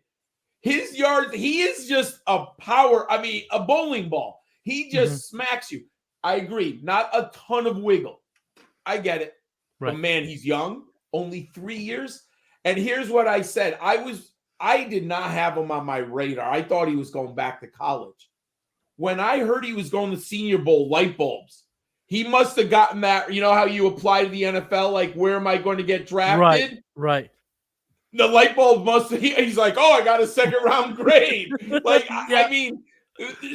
His yards, he is just a bowling ball. He just smacks you. I agree. Not a ton of wiggle. I get it. Right. But man, he's young, only 3 years. And here's what I said. I did not have him on my radar. I thought he was going back to college. When I heard he was going to Senior Bowl, light bulbs. He must have gotten that, you know how you apply to the NFL, like, where am I going to get drafted? Right. The light bulb he's like, oh, I got a second-round grade. Like, yeah. I mean,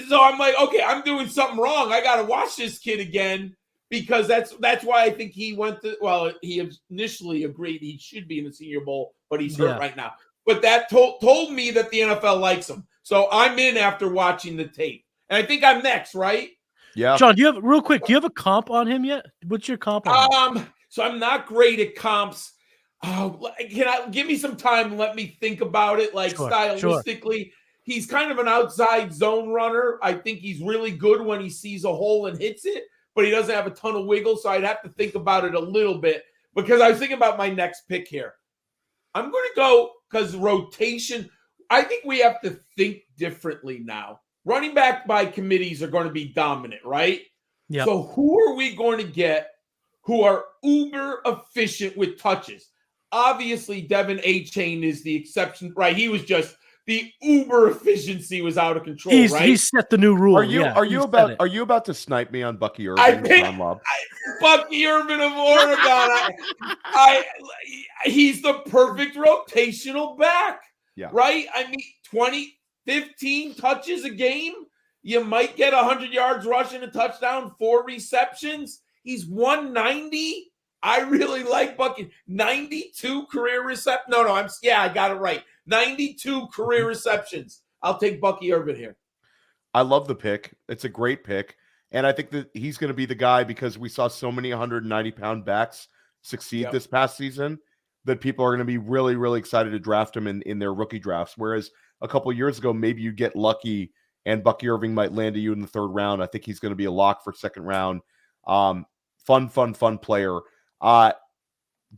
so I'm like, okay, I'm doing something wrong. I got to watch this kid again because that's why I think he went to, well, he initially agreed he should be in the Senior Bowl, but he's hurt right now. But that told me that the NFL likes him. So I'm in after watching the tape. And I think I'm next, right? Yeah. John, do you have a comp on him yet? What's your comp on him? So I'm not great at comps. Give me some time and let me think about it, like stylistically. Sure. He's kind of an outside zone runner. I think he's really good when he sees a hole and hits it, but he doesn't have a ton of wiggle, so I'd have to think about it a little bit because I was thinking about my next pick here. I'm going to go because rotation, I think we have to think differently now. Running back by committees are going to be dominant, right? Yeah. So who are we going to get who are uber efficient with touches? Obviously, Devin A-Chain is the exception, right? He was just the uber efficiency was out of control, right? He set the new rule. Are you about to snipe me on Bucky Irving? I think Bucky Irving of Oregon. He's the perfect rotational back, right? I mean, 15 touches a game. You might get 100 yards rushing, a touchdown, 4 receptions. He's 190. I really like Bucky. 92 career receptions. No, I got it right. 92 career receptions. I'll take Bucky Irving here. I love the pick. It's a great pick. And I think that he's going to be the guy because we saw so many 190-pound backs succeed this past season that people are going to be really, really excited to draft him in their rookie drafts. Whereas a couple of years ago, maybe you get lucky and Bucky Irving might land to you in the 3rd round. I think he's going to be a lock for 2nd round. Fun player.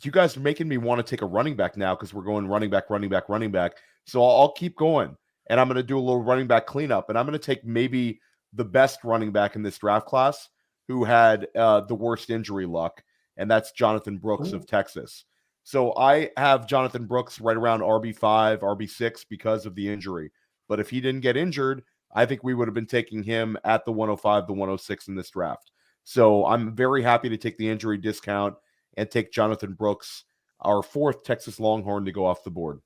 You guys are making me want to take a running back now because we're going running back. So I'll keep going, and I'm going to do a little running back cleanup, and I'm going to take maybe the best running back in this draft class who had the worst injury luck, and that's Jonathan Brooks of Texas. So I have Jonathan Brooks right around RB5, RB6 because of the injury. But if he didn't get injured, I think we would have been taking him at the 105, the 106 in this draft. So I'm very happy to take the injury discount and take Jonathan Brooks, our 4th Texas Longhorn, to go off the board.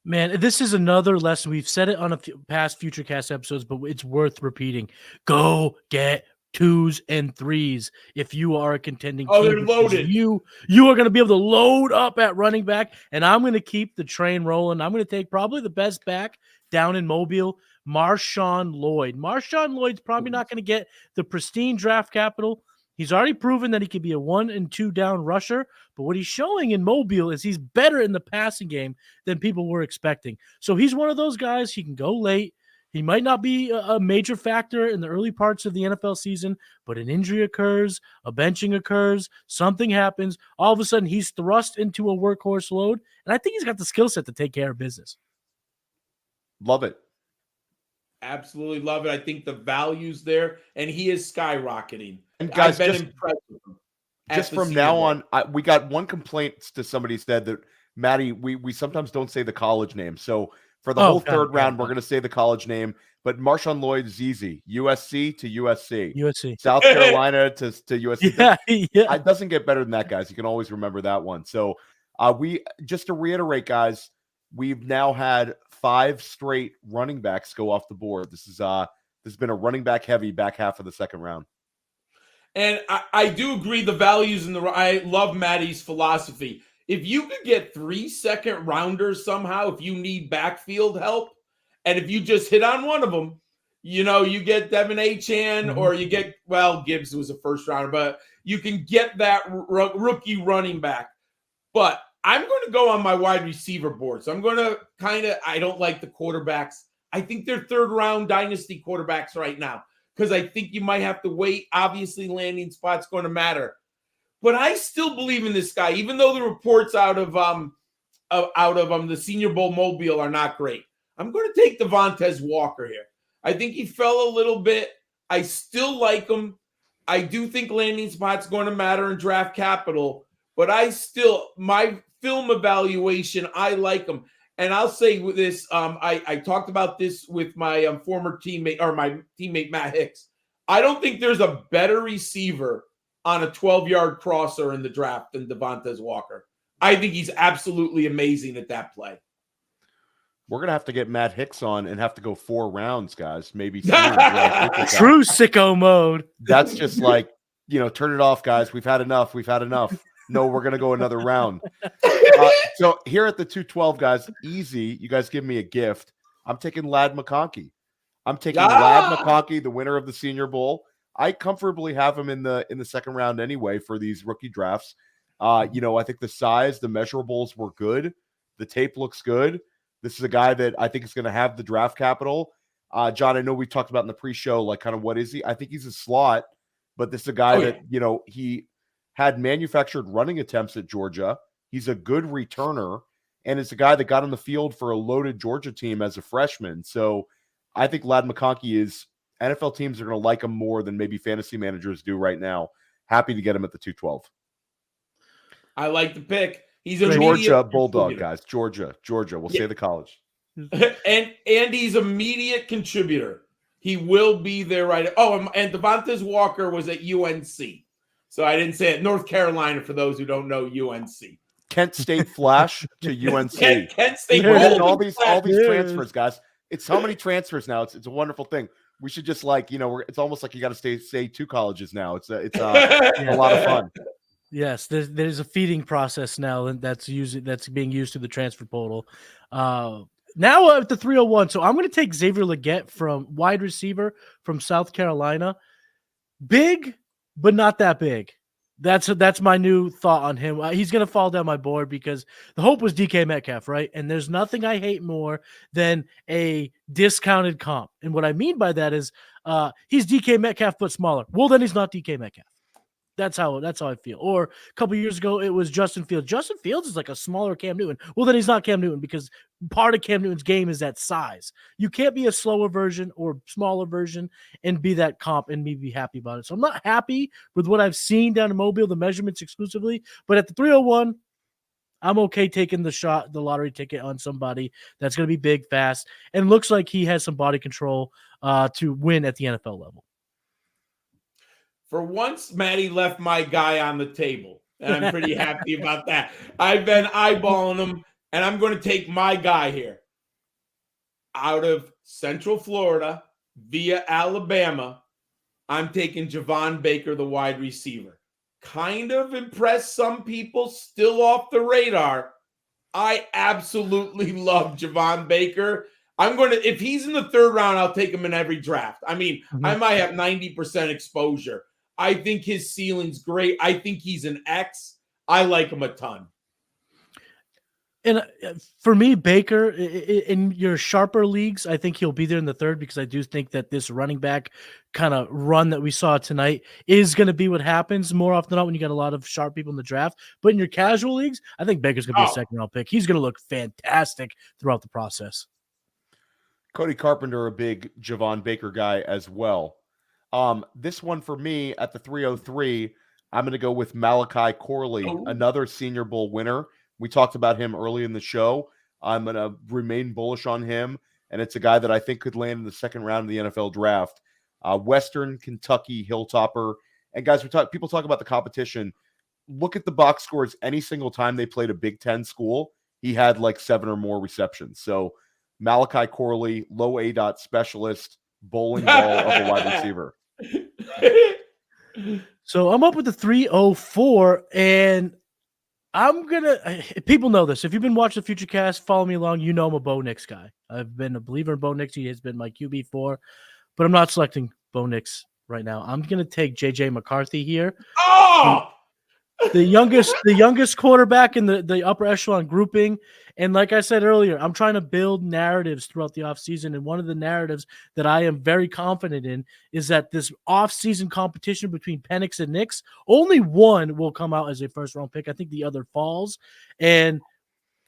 Man, this is another lesson. We've said it on past Futurecast episodes, but it's worth repeating. Go get 2s and 3s if you are a contending team. They're loaded. You are going to be able to load up at running back, and I'm going to keep the train rolling. I'm going to take probably the best back down in Mobile, Marshawn Lloyd. Marshawn Lloyd's probably not going to get the pristine draft capital. He's already proven that he could be a 1 and 2 down rusher, but what he's showing in Mobile is he's better in the passing game than people were expecting. So he's one of those guys. He can go late. He might not be a major factor in the early parts of the NFL season, but an injury occurs, a benching occurs, something happens. All of a sudden, he's thrust into a workhorse load, and I think he's got the skill set to take care of business. Love it. Absolutely love it. I think the value's there, and he is skyrocketing. And guys, I've been impressed with him. Just from now on, we got one complaint to somebody said that, Matty, we sometimes don't say the college name. So for the whole 3rd round, we're going to say the college name. But Marshawn Lloyd is easy. USC to USC. USC. South Carolina to USC. Yeah. It doesn't get better than that, guys. You can always remember that one. So we just to reiterate, guys, we've now had 5 straight running backs go off the board. This has been a running back heavy back half of the 2nd round. And I do agree the values in I love Matty's philosophy. If you could get 3 second rounders somehow, if you need backfield help, and if you just hit on one of them, you get Devin Achan or you get, Gibbs was a first rounder, but you can get that rookie running back. But I'm going to go on my wide receiver board. So I'm going to I don't like the quarterbacks. I think they're third round dynasty quarterbacks right now, because I think you might have to wait. Obviously, landing spot's going to matter. But I still believe in this guy, even though the reports out of the Senior Bowl Mobile are not great. I'm going to take Devontae Walker here. I think he fell a little bit. I still like him. I do think landing spot's going to matter in draft capital, but my film evaluation, I like him. And I'll say with this, I talked about this with my former teammate, or my teammate Matt Hicks. I don't think there's a better receiver on a 12-yard crosser in the draft than Devontae Walker. I think he's absolutely amazing at that play. We're going to have to get Matt Hicks on and have to go 4 rounds, guys. Maybe 3. True sicko mode. That's just like, turn it off, guys. We've had enough. No, we're going to go another round. So here at the 212, guys, easy. You guys give me a gift. I'm taking Ladd McConkey. Ladd McConkey, the winner of the Senior Bowl. I comfortably have him in the second round anyway for these rookie drafts. I think the size, the measurables were good. The tape looks good. This is a guy that I think is going to have the draft capital. John, I know we talked about in the pre-show, like kind of what is he? I think he's a slot, but this is a guy that, he had manufactured running attempts at Georgia. He's a good returner, and it's a guy that got on the field for a loaded Georgia team as a freshman. So I think Ladd McConkey NFL teams are going to like him more than maybe fantasy managers do right now. Happy to get him at the 212. I like the pick. He's a Georgia Bulldog, guys. Georgia. We'll say the college. And he's a immediate contributor. He will be there right. Oh, and Devontae Walker was at UNC. So I didn't say it. North Carolina, for those who don't know UNC. Kent State Flash to UNC. Kent State. All these transfers, guys. It's so many transfers now. It's a wonderful thing. We should just it's almost like you got to say 2 colleges now. It's a lot of fun. Yes, there's a feeding process now, and that's being used through the transfer portal. Now at the 301, so I'm going to take Xavier Legette from wide receiver from South Carolina. Big, but not that big. That's my new thought on him. He's going to fall down my board because the hope was DK Metcalf, right? And there's nothing I hate more than a discounted comp. And what I mean by that is he's DK Metcalf but smaller. Well, then he's not DK Metcalf. That's how I feel. Or a couple years ago, it was Justin Fields. Justin Fields is like a smaller Cam Newton. Well, then he's not Cam Newton because part of Cam Newton's game is that size. You can't be a slower version or smaller version and be that comp and me be happy about it. So I'm not happy with what I've seen down in Mobile, the measurements exclusively. But at the 301, I'm okay taking the lottery ticket on somebody that's going to be big, fast, and looks like he has some body control to win at the NFL level. For once, Matty left my guy on the table, and I'm pretty happy about that. I've been eyeballing him, and I'm going to take my guy here. Out of Central Florida, via Alabama, I'm taking Javon Baker, the wide receiver. Kind of impressed some people, still off the radar. I absolutely love Javon Baker. If he's in the 3rd round, I'll take him in every draft. I mean, I might have 90% exposure. I think his ceiling's great. I think he's an X. I like him a ton. And for me, Baker, in your sharper leagues, I think he'll be there in the 3rd because I do think that this running back kind of run that we saw tonight is going to be what happens more often than not when you got a lot of sharp people in the draft. But in your casual leagues, I think Baker's going to be a 2nd-round pick. He's going to look fantastic throughout the process. Cody Carpenter, a big Javon Baker guy as well. This one for me at the 303, I'm going to go with Malachi Corley, another Senior Bowl winner. We talked about him early in the show. I'm going to remain bullish on him, and it's a guy that I think could land in the 2nd round of the NFL draft. Western Kentucky Hilltopper. And guys, people talk about the competition. Look at the box scores. Any single time they played a Big Ten school, he had like 7 or more receptions. So Malachi Corley, low ADOT specialist, bowling ball of a wide receiver. So I'm up with the 304, and I'm gonna. People know this. If you've been watching the Futurecast, follow me along. You know I'm a Bo Nix guy. I've been a believer in Bo Nix. He has been my QB4, but I'm not selecting Bo Nix right now. I'm gonna take JJ McCarthy here. Oh, The youngest quarterback in the upper echelon grouping. And like I said earlier, I'm trying to build narratives throughout the offseason. And one of the narratives that I am very confident in is that this offseason competition between Penix and Nix, only one will come out as a first-round pick. I think the other falls. And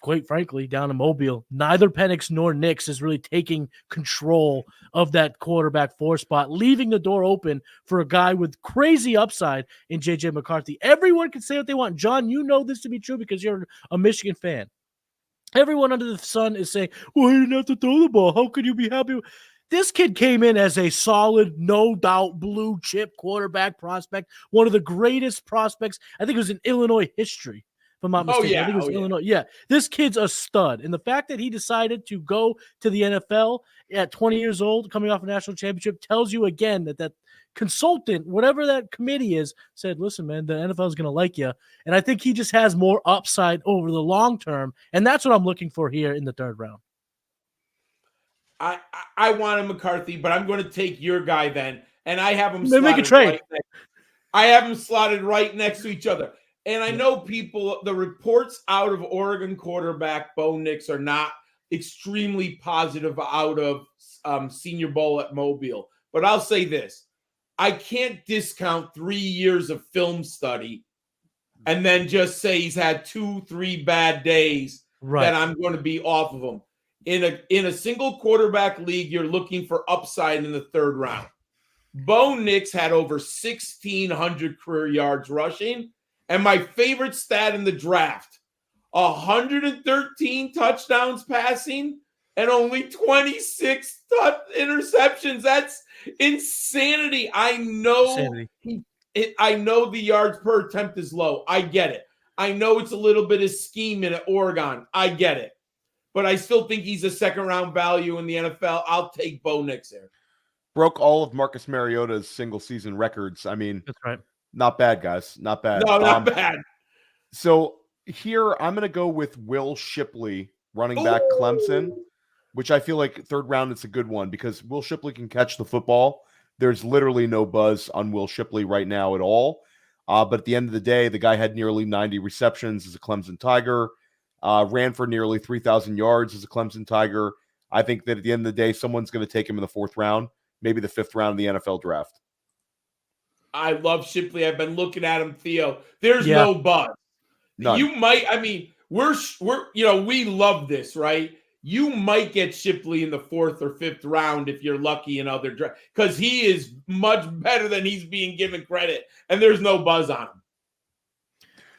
quite frankly, down in Mobile, neither Penix nor Nix is really taking control of that quarterback 4 spot, leaving the door open for a guy with crazy upside in JJ McCarthy. Everyone can say what they want. John, you know this to be true because you're a Michigan fan. Everyone under the sun is saying, well, he didn't have to throw the ball. How could you be happy? This kid came in as a solid, no doubt, blue chip quarterback prospect, one of the greatest prospects, I think it was in Illinois history. If I'm not mistaken. I think it was Illinois. Yeah, this kid's a stud. And the fact that he decided to go to the NFL at 20 years old, coming off a national championship, tells you again that consultant, whatever that committee is, said, listen, man, the NFL is going to like you. And I think he just has more upside over the long term. And that's what I'm looking for here in the 3rd round. I wanted McCarthy, but I'm going to take your guy then. And I have him make a trade. I have them slotted right next to each other. And I know people, the reports out of Oregon quarterback Bo Nix are not extremely positive out of Senior Bowl at Mobile. But I'll say this. I can't discount 3 years of film study and then just say he's had 2-3 bad days that I'm going to be off of him. In a single quarterback league, you're looking for upside in the 3rd round. Bo Nix had over 1,600 career yards rushing. And my favorite stat in the draft, 113 touchdowns passing and only 26 interceptions. That's insanity. I know I know the yards per attempt is low. I get it. I know it's a little bit of scheme in Oregon. I get it. But I still think he's a 2nd-round value in the NFL. I'll take Bo Nix there. Broke all of Marcus Mariota's single-season records. I mean, that's right. Not bad, guys. Not bad. No, not bad. So here, I'm going to go with Will Shipley, running back Clemson, which I feel like 3rd round is a good one because Will Shipley can catch the football. There's literally no buzz on Will Shipley right now at all. But at the end of the day, the guy had nearly 90 receptions as a Clemson Tiger, ran for nearly 3,000 yards as a Clemson Tiger. I think that at the end of the day, someone's going to take him in the 4th round, maybe the 5th round of the NFL draft. I love Shipley. I've been looking at him, Theo. There's no buzz. None. You might, I mean, we're we love this, right? You might get Shipley in the 4th or 5th round if you're lucky in other drafts because he is much better than he's being given credit, and there's no buzz on him.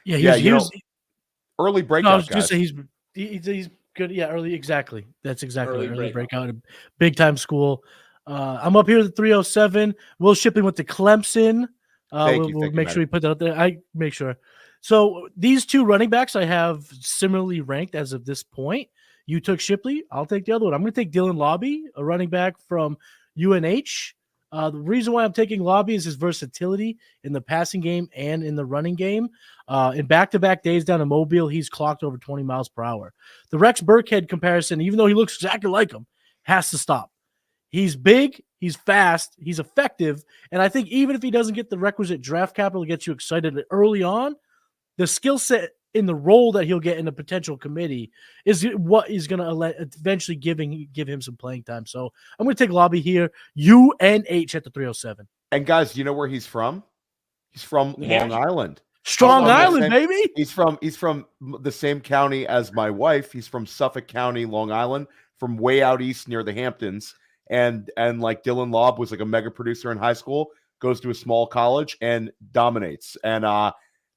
Yeah, he was early breakout. I was just say he's good. Yeah, early. Exactly. That's exactly early breakout. Big time school. I'm up here at the 307. Will Shipley went to Clemson. We'll make sure we put that up there. I make sure. So these 2 running backs I have similarly ranked as of this point. You took Shipley. I'll take the other one. I'm going to take Dylan Lobby, a running back from UNH. The reason why I'm taking Lobby is his versatility in the passing game and in the running game. In back-to-back days down in Mobile, he's clocked over 20 miles per hour. The Rex Burkhead comparison, even though he looks exactly like him, has to stop. He's big, he's fast, he's effective, and I think even if he doesn't get the requisite draft capital to get you excited early on, the skill set in the role that he'll get in a potential committee is what is going to eventually give him some playing time. So I'm going to take Lobby here, UNH at the 307. And guys, you know where he's from? He's from Long Island. Strong Island, baby. He's from the same county as my wife. He's from Suffolk County, Long Island, from way out east near the Hamptons. And like Dylan Laub was like a mega producer in high school, goes to a small college and dominates. And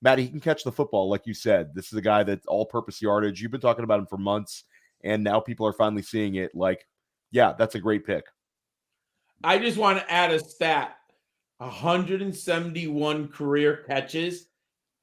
Matty, he can catch the football, like you said. This is a guy that's all-purpose yardage. You've been talking about him for months, and now people are finally seeing it. Like, yeah, that's a great pick. I just want to add a stat. 171 career catches,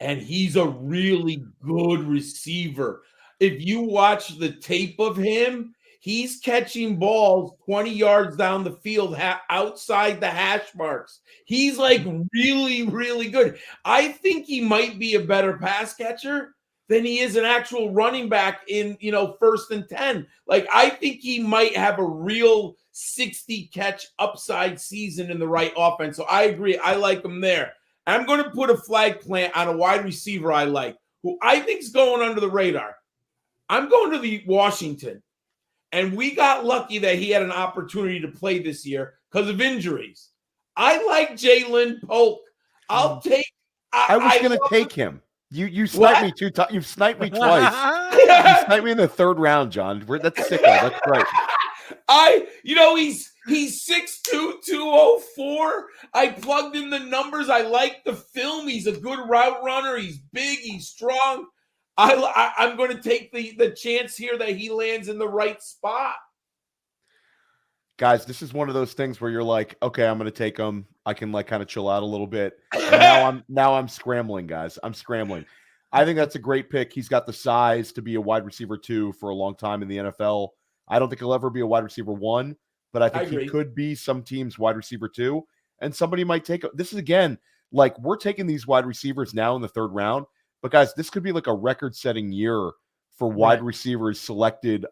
and he's a really good receiver. If you watch the tape of him, He's catching balls 20 yards down the field outside the hash marks. He's like really, really good. I think he might be a better pass catcher than he is an actual running back in, 1st and 10. Like, I think he might have a real 60 catch upside season in the right offense. So I agree. I like him there. I'm going to put a flag plant on a wide receiver I like, who I think is going under the radar. I'm going to the Washington. And we got lucky that he had an opportunity to play this year because of injuries. I like Jalen Polk. I'll take. I was going to take him. You sniped me 2 times. You've sniped me twice. You sniped me in the 3rd round, John. That's sicko. That's right. He's 6'2", 204. I plugged in the numbers. I like the film. He's a good route runner. He's big. He's strong. I'm going to take the chance here that he lands in the right spot. Guys, this is one of those things where you're like, okay, I'm going to take him. I can kind of chill out a little bit. And now I'm scrambling, guys. I'm scrambling. I think that's a great pick. He's got the size to be a wide receiver 2 for a long time in the NFL. I don't think he'll ever be a wide receiver 1, but I think he could be some teams wide receiver 2, and somebody might take this is again, like we're taking these wide receivers now in the 3rd round, but guys, this could be like a record-setting year for wide receivers selected.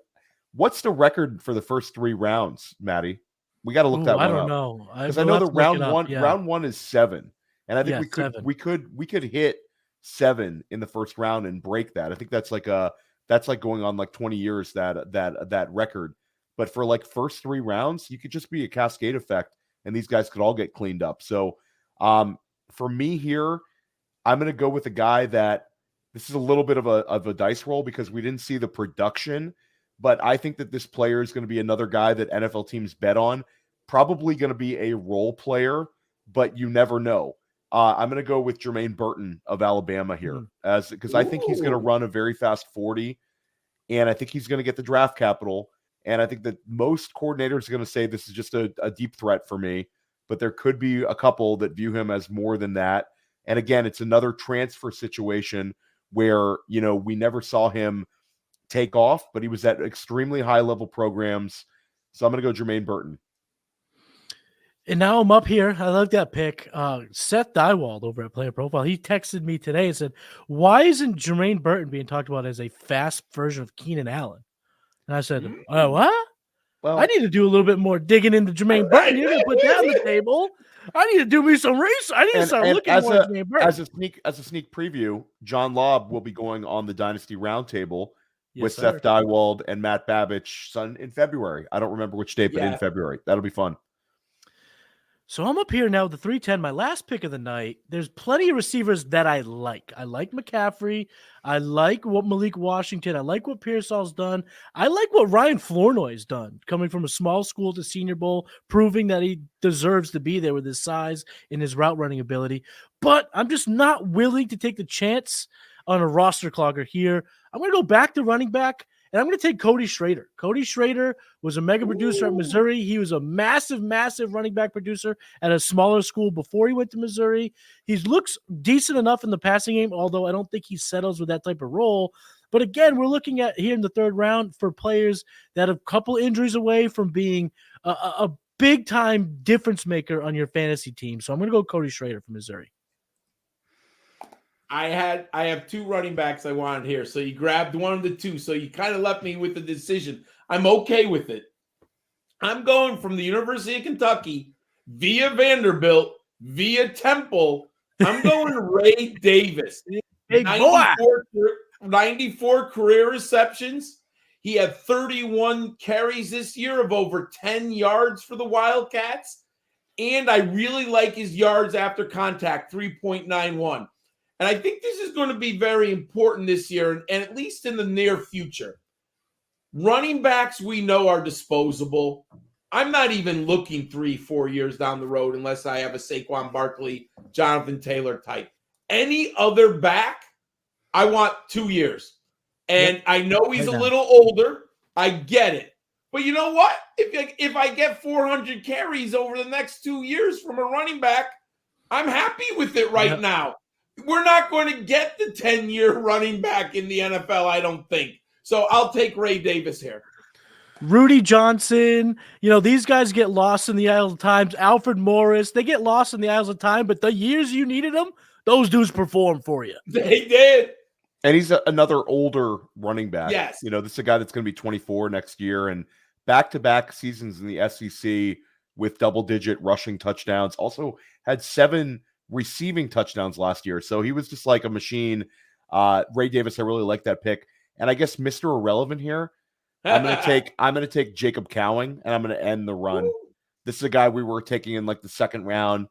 What's the record for the first 3 rounds, Matty? We got to look that one up. I don't know. Because I know the round one is 7. And I think we could hit 7 in the first round and break that. I think that's like going on like 20 years that record. But for like first 3 rounds, you could just be a cascade effect and these guys could all get cleaned up. So for me here, I'm going to go with a guy that this is a little bit of a dice roll because we didn't see the production, but I think that this player is going to be another guy that NFL teams bet on, probably going to be a role player, but you never know. I'm going to go with Jermaine Burton of Alabama here because I think he's going to run a very fast 40, and I think he's going to get the draft capital. And I think that most coordinators are going to say this is just a deep threat for me, but there could be a couple that view him as more than that. And again, it's another transfer situation where, we never saw him take off, but he was at extremely high level programs. So I'm going to go Jermaine Burton. And now I'm up here. I love that pick. Seth Dywald over at Player Profile. He texted me today and said, why isn't Jermaine Burton being talked about as a fast version of Keenan Allen? And I said, what? Well, I need to do a little bit more digging into Jermaine Burton. You're going to put that on the table. I need to do me some research. I need to start looking more at Jermaine Burton. As a sneak preview, John Lob will be going on the Dynasty Roundtable with Seth Dywald and Matt Babich in February. I don't remember which date, but in February. That'll be fun. So I'm up here now with the 310, my last pick of the night. There's plenty of receivers that I like. I like McCaffrey. I like what Malik Washington. I like what Pearsall's done. I like what Ryan Flournoy's done, coming from a small school to Senior Bowl, proving that he deserves to be there with his size and his route running ability. But I'm just not willing to take the chance on a roster clogger here. I'm going to go back to running back. And I'm going to take Cody Schrader. Cody Schrader was a mega producer at Missouri. He was a massive, massive running back producer at a smaller school before he went to Missouri. He looks decent enough in the passing game, although I don't think he settles with that type of role. But again, we're looking at here in the 3rd round for players that have a couple injuries away from being a big-time difference maker on your fantasy team. So I'm going to go Cody Schrader from Missouri. I have 2 running backs I wanted here. So you grabbed one of the 2. So you kind of left me with the decision. I'm okay with it. I'm going from the University of Kentucky via Vanderbilt, via Temple. I'm going Ray Davis. 94 career receptions. He had 31 carries this year of over 10 yards for the Wildcats. And I really like his yards after contact, 3.91. And I think this is going to be very important this year, and at least in the near future. Running backs we know are disposable. I'm not even looking 3-4 years down the road unless I have a Saquon Barkley, Jonathan Taylor type. Any other back, I want 2 years. And I know he's a little older. I get it. But you know what? If I get 400 carries over the next 2 years from a running back, I'm happy with it right now. We're not going to get the 10-year running back in the NFL, I don't think. So I'll take Ray Davis here. Rudy Johnson, these guys get lost in the aisles of times. Alfred Morris, they get lost in the aisles of time, but the years you needed them, those dudes performed for you. They did. And he's another older running back. Yes. This is a guy that's going to be 24 next year, and back-to-back seasons in the SEC with double-digit rushing touchdowns. Also had 7 receiving touchdowns last year. So he was just like a machine. Ray Davis, I really like that pick. And I guess Mr. Irrelevant here, I'm gonna take Jacob Cowing, and I'm gonna end the run. Ooh. This is a guy we were taking in like the second round.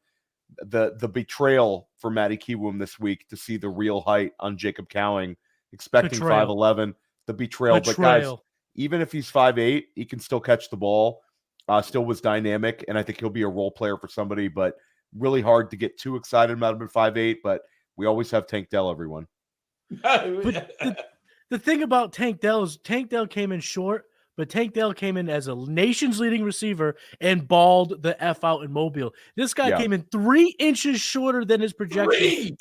The betrayal for Matty Kiwoom this week to see the real height on Jacob Cowing, expecting 5'11", the betrayal. But guys, even if he's 5'8", he can still catch the ball. Still was dynamic, and I think he'll be a role player for somebody, but really hard to get too excited about him at 5'8", but we always have Tank Dell, everyone. But the thing about Tank Dell is Tank Dell came in short, but Tank Dell came in as a nation's leading receiver and balled the F out in Mobile. This guy came in 3 inches shorter than his projection.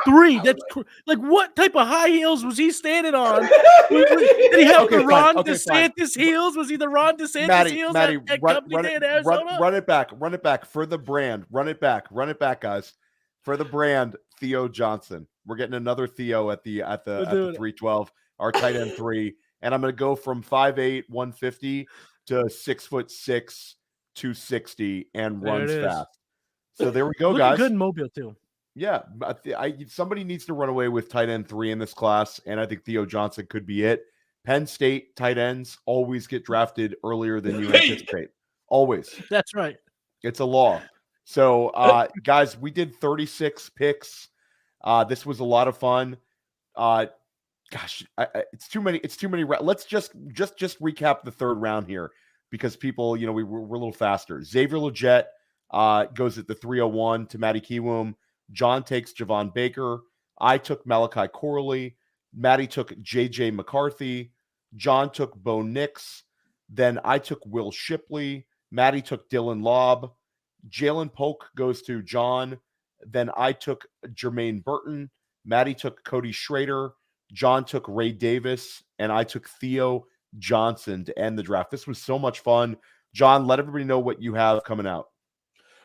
3. That's like, what type of high heels was he standing on? Did he have the Ron DeSantis heels? Was he the Ron DeSantis heels? Matty, run it back for the brand. Run it back, guys. For the brand, Theo Johnson. We're getting another Theo at the 312, our tight end 3. And I'm going to go from 5'8", 150 to 6'6", 260, and runs fast. So there we go, guys. Good in Mobile too. Yeah, somebody needs to run away with tight end 3 in this class, and I think Theo Johnson could be it. Penn State tight ends always get drafted earlier than you anticipate. Always. That's right. It's a law. So, guys, we did 36 picks. This was a lot of fun. Gosh, it's too many. It's too many. Let's just recap the third round here, because people, we're a little faster. Xavier Legette goes at the 301 to Matty Kiwoom. John takes Javon Baker. I took Malachi Corley. Matty took J.J. McCarthy. John took Bo Nix. Then I took Will Shipley. Matty took Dylan Laub. Jalen Polk goes to John. Then I took Jermaine Burton. Matty took Cody Schrader. John took Ray Davis. And I took Theo Johnson to end the draft. This was so much fun. John, let everybody know what you have coming out.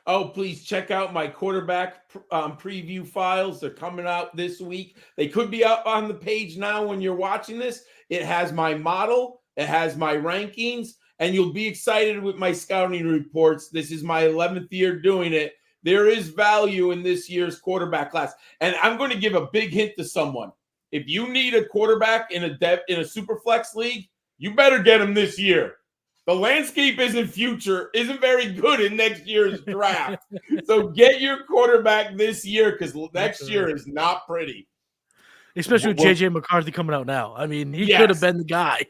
Oh, please check out my quarterback preview files. They're coming out this week. They could be up on the page now when you're watching this. It has my model. It has my rankings. And you'll be excited with my scouting reports. This is my 11th year doing it. There is value in this year's quarterback class. And I'm going to give a big hint to someone. If you need a quarterback in a super flex league, you better get him this year. The landscape isn't very good in next year's draft. So get your quarterback this year, because next year is not pretty. Especially with J.J. McCarthy coming out now. I mean, he could have been the guy.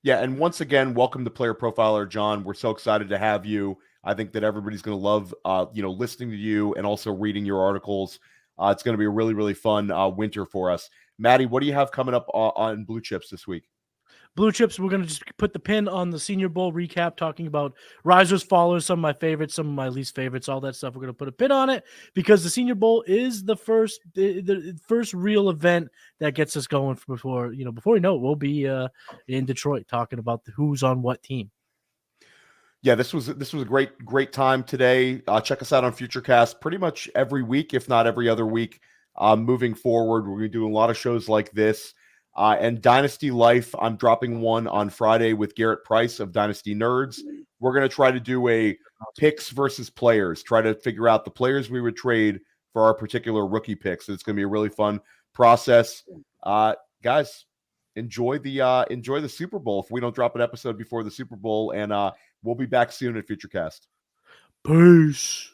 Yeah, and once again, welcome to Player Profiler, John. We're so excited to have you. I think that everybody's going to love, listening to you and also reading your articles. It's going to be a really, really fun winter for us. Matty, what do you have coming up on Blue Chips this week? Blue Chips, we're going to just put the pin on the Senior Bowl recap, talking about risers, fallers, some of my favorites, some of my least favorites, all that stuff. We're going to put a pin on it because the Senior Bowl is the first real event that gets us going before we know it, we'll be in Detroit talking about who's on what team. Yeah, this was a great time today. Check us out on Futurecast pretty much every week, if not every other week. Moving forward, we're going to do a lot of shows like this. And Dynasty Life, I'm dropping one on Friday with Garrett Price of Dynasty Nerds. We're going to try to do a picks versus players, try to figure out the players we would trade for our particular rookie picks. It's going to be a really fun process. Guys, enjoy the Super Bowl if we don't drop an episode before the Super Bowl, and we'll be back soon at Futurecast. Peace.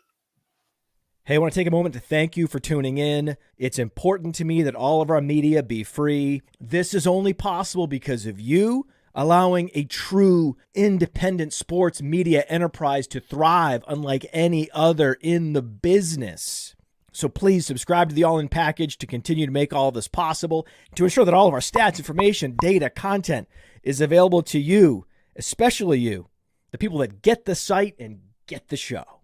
Hey, I want to take a moment to thank you for tuning in. It's important to me that all of our media be free. This is only possible because of you allowing a true independent sports media enterprise to thrive unlike any other in the business. So please subscribe to the All In Package to continue to make all of this possible, to ensure that all of our stats, information, data, content is available to you, especially you, the people that get the site and get the show.